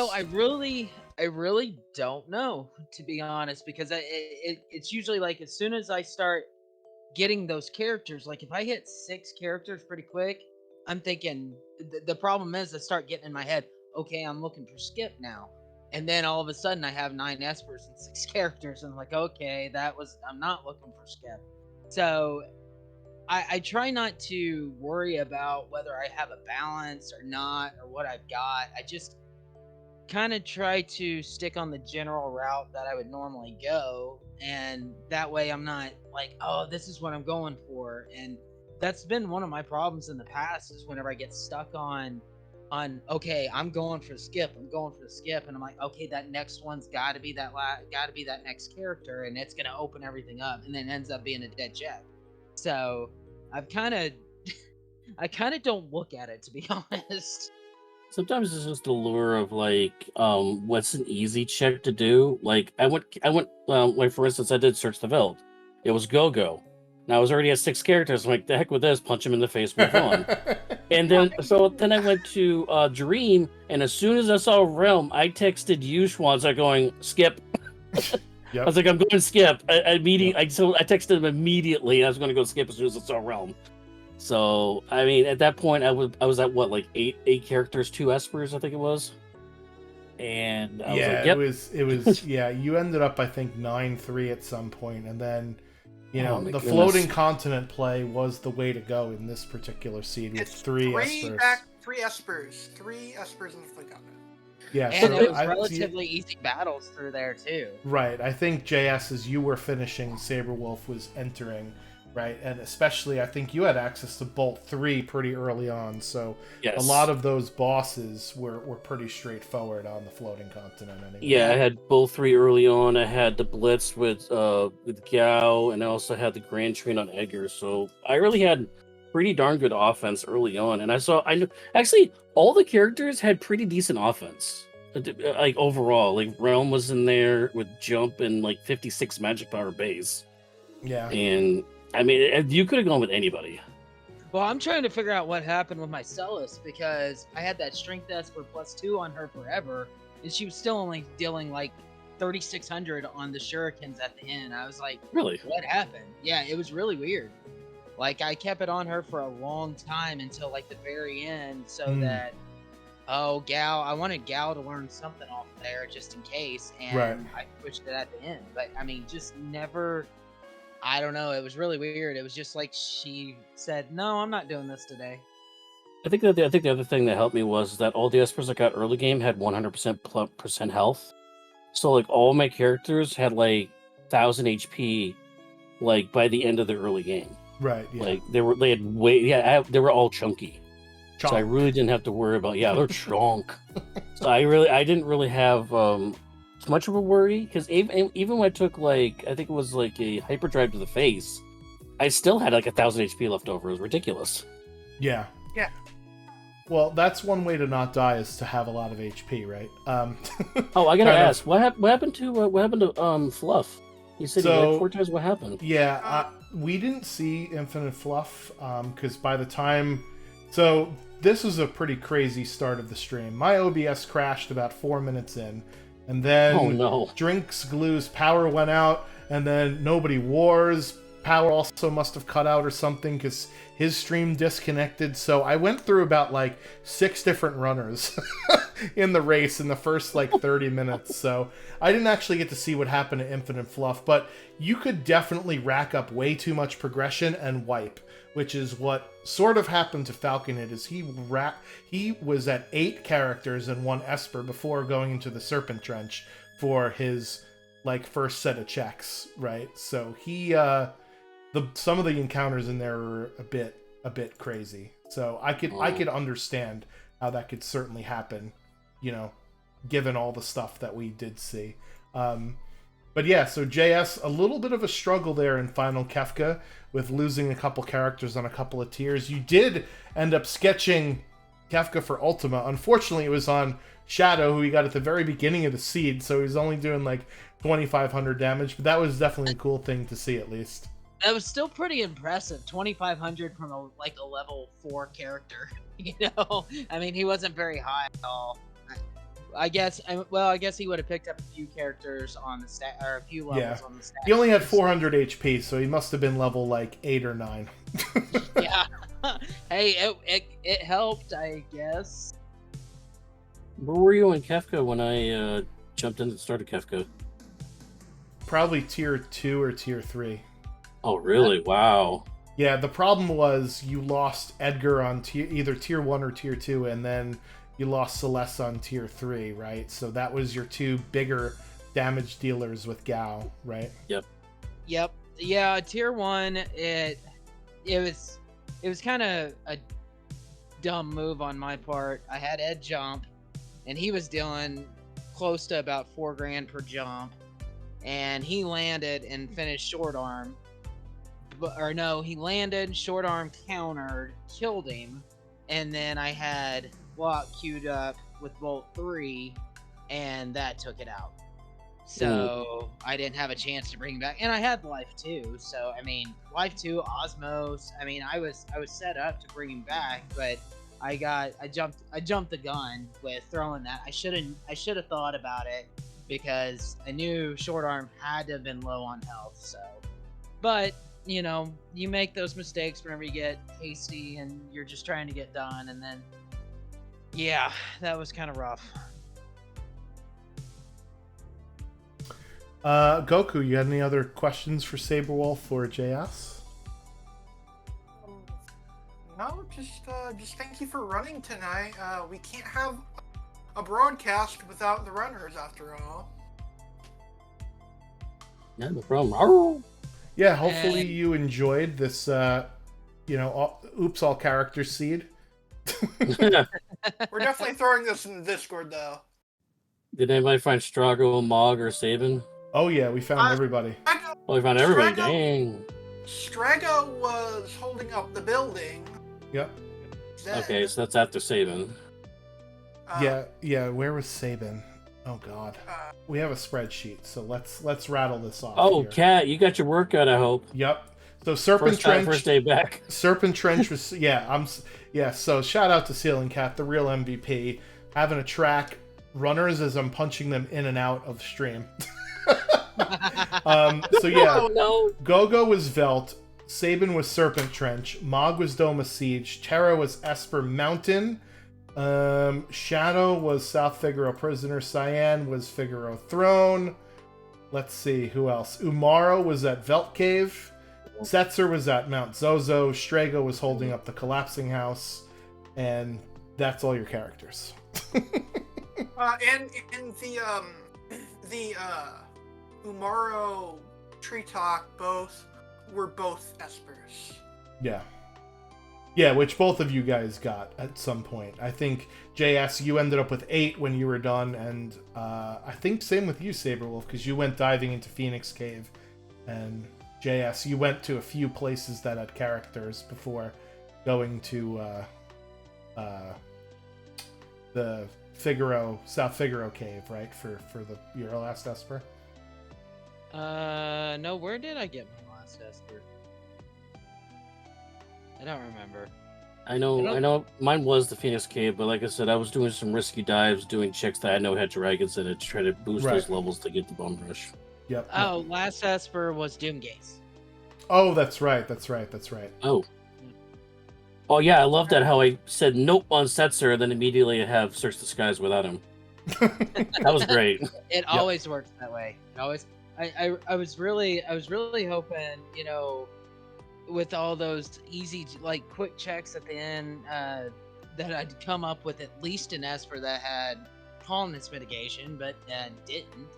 I really don't know, to be honest, because it's usually like as soon as I start getting those characters, like if I hit 6 characters pretty quick, I'm thinking the problem is I start getting in my head, okay, I'm looking for Skip now. And then all of a sudden I have 9 Espers and 6 characters. And I'm like, okay, I'm not looking for Skip. So I try not to worry about whether I have a balance or not, or what I've got. I just kind of try to stick on the general route that I would normally go. And that way I'm not like, oh, this is what I'm going for. And that's been one of my problems in the past, is whenever I get stuck on okay, I'm going for Skip, and I'm like, okay, that next one's got to be that next character, and it's gonna open everything up, and then it ends up being a dead jet. So I kind of don't look at it, to be honest. Sometimes it's just the lure of like, what's an easy check to do? Like I went, like for instance, I did Search the Veld. It was Go-Go. Now I was already at 6 characters. I'm like, the heck with this, punch him in the face, move on. And then, then I went to Dream, and as soon as I saw Realm, I texted you, Schwanza, going, skip. Yep. I was like, I'm going skip. I texted him immediately. I was going to go skip as soon as I saw Realm. So, I mean, at that point, I was at what, like eight characters, 2 Espers, I think it was. And I was like, yep. it was yeah, you ended up, I think, 9-3 at some point, and then, you know, the goodness. floating continent play was the way to go in this particular seed with It's 3 Espers. Three Espers. 3 Espers in the Fleet Continent. Yeah, And so it was relatively easy battles through there too. Right. I think JS, as you were finishing, Saberwolf was entering, right? And especially, I think you had access to Bolt 3 pretty early on, so Yes. a lot of those bosses were pretty straightforward on the floating continent anyway. Yeah, I had Bolt 3 early on. I had the Blitz with Gao, and I also had the Grand Train on Edgar. So I really had pretty darn good offense early on. And I knew actually all the characters had pretty decent offense. Like overall, like Realm was in there with Jump and like 56 magic power base. Yeah. And I mean, you could have gone with anybody. Well, I'm trying to figure out what happened with my Celis because I had that Strength Esper +2 on her forever, and she was still only dealing like 3,600 on the shurikens at the end. I was like, Really? what happened? Yeah, it was really weird. Like, I kept it on her for a long time until like the very end, so that Gal, I wanted Gal to learn something off there just in case, and Right. I pushed it at the end. But I mean, just never. I don't know. It was really weird. It was just like she said, "No, I'm not doing this today." I think the other thing that helped me was that all the Espers I got early game had 100% health. So like all my characters had like 1,000 HP, like by the end of the early game. Right. Yeah. Like they were all chunky. So I really didn't have to worry about they're chunk. So I didn't really have much of a worry because even when I took like I think it was like a hyperdrive to the face, I still had like 1,000 HP left over. It was ridiculous. Yeah. Yeah. Well, that's one way to not die is to have a lot of HP, right? Oh, I gotta ask, what happened to Fluff? You said he died 4 times. What happened? Yeah, we didn't see Infinite Fluff because by the time, so this was a pretty crazy start of the stream. My OBS crashed about 4 minutes in, and then Drinks Glue's power went out, and then Nobody Wars power also must have cut out or something because his stream disconnected. So I went through about like 6 different runners in the race in the first like 30 minutes. So I didn't actually get to see what happened to Infinite Fluff, but you could definitely rack up way too much progression and wipe, which is what sort of happened to Falcon Hit. Is he was at 8 characters and 1 Esper before going into the Serpent Trench for his like first set of checks, right? So he some of the encounters in there are a bit crazy. So I could understand how that could certainly happen, you know, given all the stuff that we did see. But yeah, so JS, a little bit of a struggle there in Final Kefka with losing a couple characters on a couple of tiers. You did end up sketching Kefka for Ultima. Unfortunately, it was on Shadow, who he got at the very beginning of the seed, so he was only doing like 2,500 damage, but that was definitely a cool thing to see at least. That was still pretty impressive. 2,500 from a level 4 character. You know, I mean, he wasn't very high at all. I guess he would have picked up a few characters on the stat, or a few levels on the stat. He only had 400 HP, so he must have been level like 8 or 9. Yeah. Hey, it helped, I guess. Where were you in Kefka when I jumped in and started Kefka? Probably tier 2 or tier 3. Oh, really? Wow. Yeah, the problem was you lost Edgar on either tier 1 or tier 2, and then you lost Celeste on tier 3, right? So that was your 2 bigger damage dealers with Gao, right? Yep. Yeah, tier 1, it was kind of a dumb move on my part. I had Ed jump, and he was dealing close to about 4 grand per jump, and he landed and finished short arm. He landed, short arm countered, killed him, and then I had block queued up with Bolt 3, and that took it out. So I didn't have a chance to bring it back, and I had Life 2. So I mean, Life 2, Osmos. I mean, I was set up to bring him back, but I jumped the gun with throwing that. I should have thought about it because I knew Short Arm had to have been low on health. So, but you know, you make those mistakes whenever you get hasty and you're just trying to get done, and then yeah, that was kind of rough. Goku, you had any other questions for Saberwolf or JS? No, just thank you for running tonight. We can't have a broadcast without the runners, after all. Yeah, no problem. Yeah, hopefully you enjoyed this, oops, all character seed. We're definitely throwing this in the Discord, though. Did anybody find Strago, Mog, or Sabin? Oh yeah, we found everybody. Oh, we found everybody. Strago- Dang. Strago was holding up the building. Yep. Then, Okay, so that's after Sabin. Yeah. Where was Sabin? Oh God, we have a spreadsheet, so let's rattle this off. Oh, here. Kat, you got your workout, I hope. Yep. So Serpent Trench. First day back. Serpent Trench was So shout out to Ceiling Cat, the real MVP, having a track runners as I'm punching them in and out of stream. So yeah, Oh, no. Gogo was Velt, Sabin was Serpent Trench, Mog was Doma Siege, Terra was Esper Mountain, Shadow was South Figaro Prisoner, Cyan was Figaro Throne. Let's see, who else? Umaro was at Velt Cave, Setzer was at Mount Zozo, Strago was holding up the Collapsing House, and that's all your characters. And in the Umaro Tree Talk, were both Espers. Yeah, which both of you guys got at some point. I think, JS, you ended up with 8 when you were done, and I think same with you, Saberwolf, because you went diving into Phoenix Cave, and JS, you went to a few places that had characters before going to the South Figaro Cave, right, for your last Esper? No, where did I get my last Esper? I don't remember. I know mine was the Phoenix Cave, but like I said, I was doing some risky dives, doing checks that I know had dragons in it to try to boost those levels to get the Bone Rush. Yep. Oh, last Esper was Doomgaze. Oh, that's right. Oh yeah, I love that how I said nope on Setzer, then immediately I have Search the Skies without him. That was great. It always works that way. It always. I was really hoping, you know, with all those easy, like, quick checks at the end, that I'd come up with at least an Esper that had calmness mitigation, but didn't.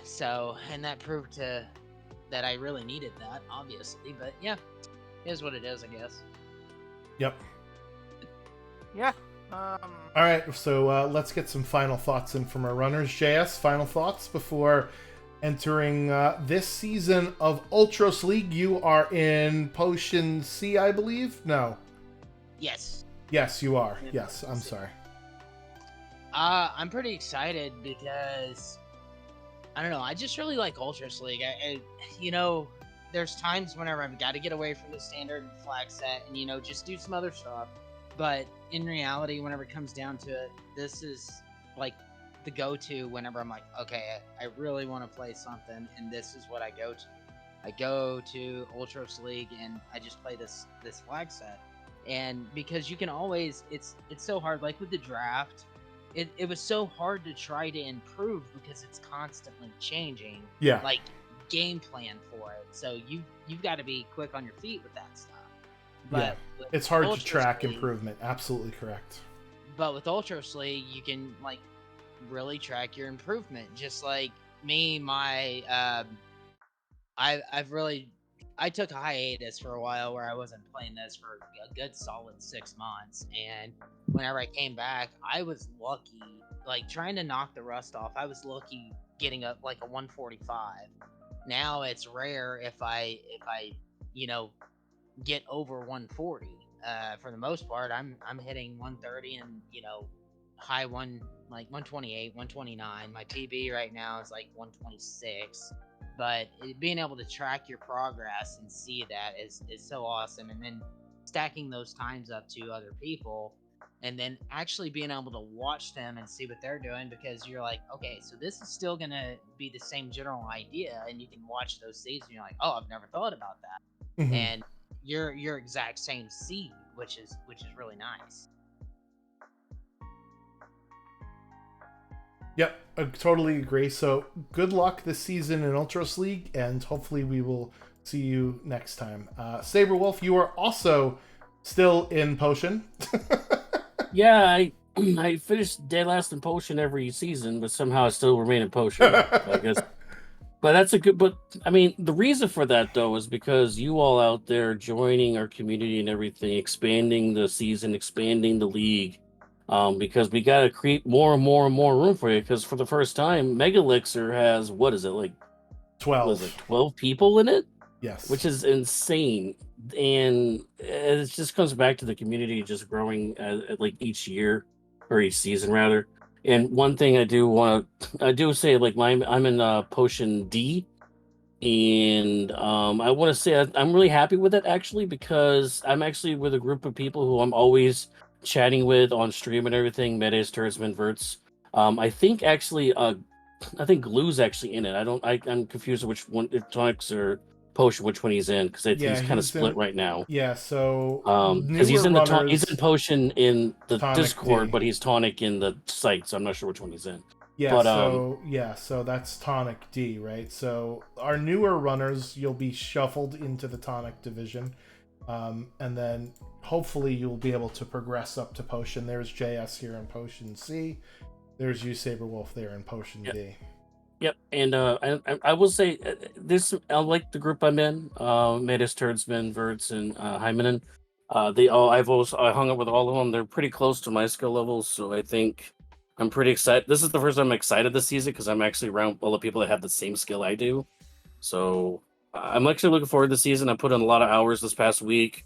So, and that proved that I really needed that, obviously. But yeah, it is what it is, I guess. Yep. Yeah. All right, so let's get some final thoughts in from our runners. JS, final thoughts before entering this season of Ultros League. You are in Potion C, I believe? No. Yes. Yes, you are. Yes, I'm sorry. I'm pretty excited because, I don't know, I just really like Ultros League. I you know, there's times whenever I've got to get away from the standard flag set and, you know, just do some other stuff. But in reality, whenever it comes down to it, this is like the go-to whenever I'm like, okay, I really want to play something, and this is what I go to. I go to Ultros League and I just play this flag set. And because you can always, it's so hard, like with the draft, it was so hard to try to improve because it's constantly changing. Yeah. Like game plan for it. So you've got to be quick on your feet with that stuff. But yeah. It's hard to Ultros track League, improvement. Absolutely correct. But with Ultros League, you can like really track your improvement. Just like me, my I took a hiatus for a while where I wasn't playing this for a good solid 6 months, and whenever I came back, I was lucky, like trying to knock the rust off. I was lucky getting a 145. Now it's rare if I you know, get over 140. for the most part, I'm hitting 130 and high 128, 129. My PB right now is like 126. But being able to track your progress and see that is so awesome, and then stacking those times up to other people, and then actually being able to watch them and see what they're doing, because you're like, okay, so this is still gonna be the same general idea, and you can watch those seeds and you're like, oh, I've never thought about that. Mhm. And you're your exact same seed, which is really nice. Yep, I totally agree. So good luck this season in Ultros League, and hopefully we will see you next time. Saberwolf, you are also still in Potion. Yeah, I finished dead last in Potion every season, but somehow I still remain in Potion. I guess. But that's a good. But I mean, the reason for that though is because you all out there joining our community and everything, expanding the season, expanding the league. Because we got to create more and more and more room for you. Because for the first time, Mega Elixir has, what is it, like 12. 12 people in it? Yes. Which is insane. And it just comes back to the community just growing like each year, or each season rather. And one thing I do say, like I'm in Potion D, and I want to say I'm really happy with it actually, because I'm actually with a group of people who I'm always chatting with on stream and everything. Metas, Turdsman, Verts. I think actually, I think Glue's actually in it. I'm confused which one, if Tonics or Potion, which one he's in, because he's kind of split right now. Yeah, so because he's in runners, he's in Potion in the Tonic Discord, D. but he's Tonic in the site, so I'm not sure which one he's in. Yeah, but, so that's Tonic D, right? So our newer runners, you'll be shuffled into the Tonic division, and then hopefully you'll be able to progress up to Potion. There's JS here in Potion C. There's you, Saberwolf, there in Potion D. Yep, and I will say I like the group I'm in. Metis, Turdsman, Verts, and Hymanen. I hung up with all of them. They're pretty close to my skill levels, so I think I'm pretty excited. This is the first time I'm excited this season because I'm actually around all the people that have the same skill I do. So I'm actually looking forward to the season. I put in a lot of hours this past week.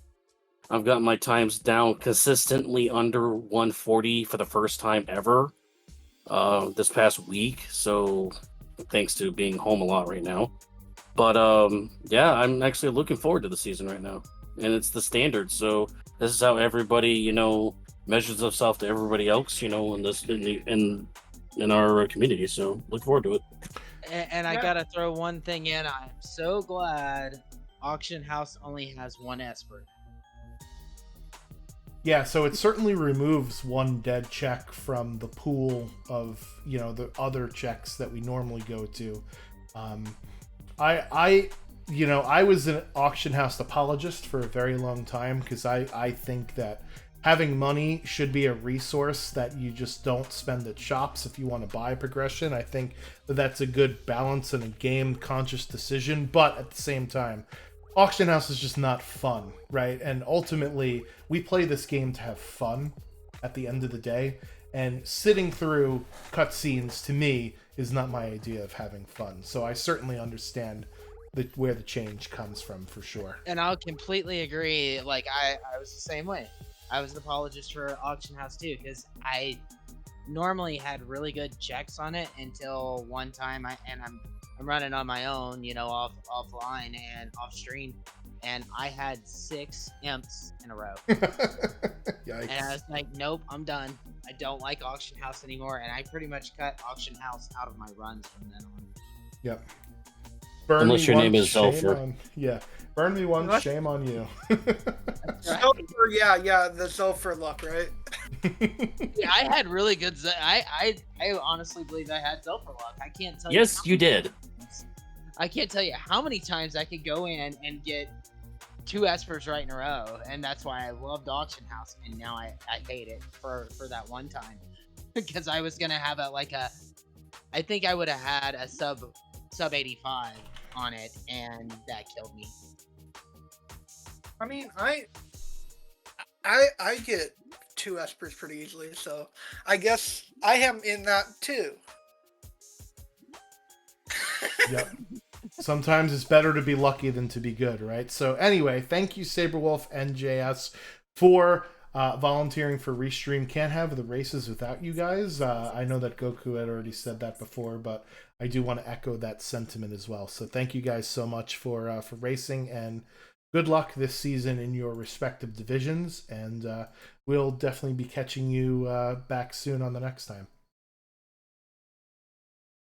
I've gotten my times down consistently under 140 for the first time ever this past week. So thanks to being home a lot right now. But yeah, I'm actually looking forward to the season right now. And it's the standard. So this is how everybody, measures themselves to everybody else, in our community. So look forward to it. And I gotta throw one thing in. I'm so glad Auction House only has one Esper. Yeah, so it certainly removes one dead check from the pool of, the other checks that we normally go to. I was an Auction House apologist for a very long time because I think that having money should be a resource that you just don't spend at shops if you want to buy progression. I think that that's a good balance and a game-conscious decision, but at the same time, Auction House is just not fun, right? And ultimately, we play this game to have fun at the end of the day, and sitting through cutscenes, to me, is not my idea of having fun. So I certainly understand where the change comes from, for sure. And I'll completely agree. Like, I was the same way. I was an apologist for Auction House too, because I normally had really good checks on it until one time I'm running on my own, offline and off stream, and I had 6 imps in a row. Yikes. And I was like, nope, I'm done. I don't like Auction House anymore, and I pretty much cut Auction House out of my runs from then on. Yep. Unless your name is Zelfer. Yeah. Burn me once, shame on you. Zelfer, yeah, the Zelfer luck, right? Yeah, I had really good. I honestly believe I had Zelfer luck. I can't tell you. Yes, you did. I can't tell you how many times I could go in and get 2 Espers right in a row, and that's why I loved Auction House, and now I hate it for that one time because I was gonna have I think I would have had a sub 85 on it, and that killed me. I mean, I get 2 Espers pretty easily, so I guess I am in that too. Yep. Sometimes it's better to be lucky than to be good, right? So anyway, thank you, Saberwolf and JS, for volunteering for Restream. Can't have the races without you guys. I know that Goku had already said that before, but I do want to echo that sentiment as well. So thank you guys so much for racing, and good luck this season in your respective divisions. And we'll definitely be catching you back soon on the next time.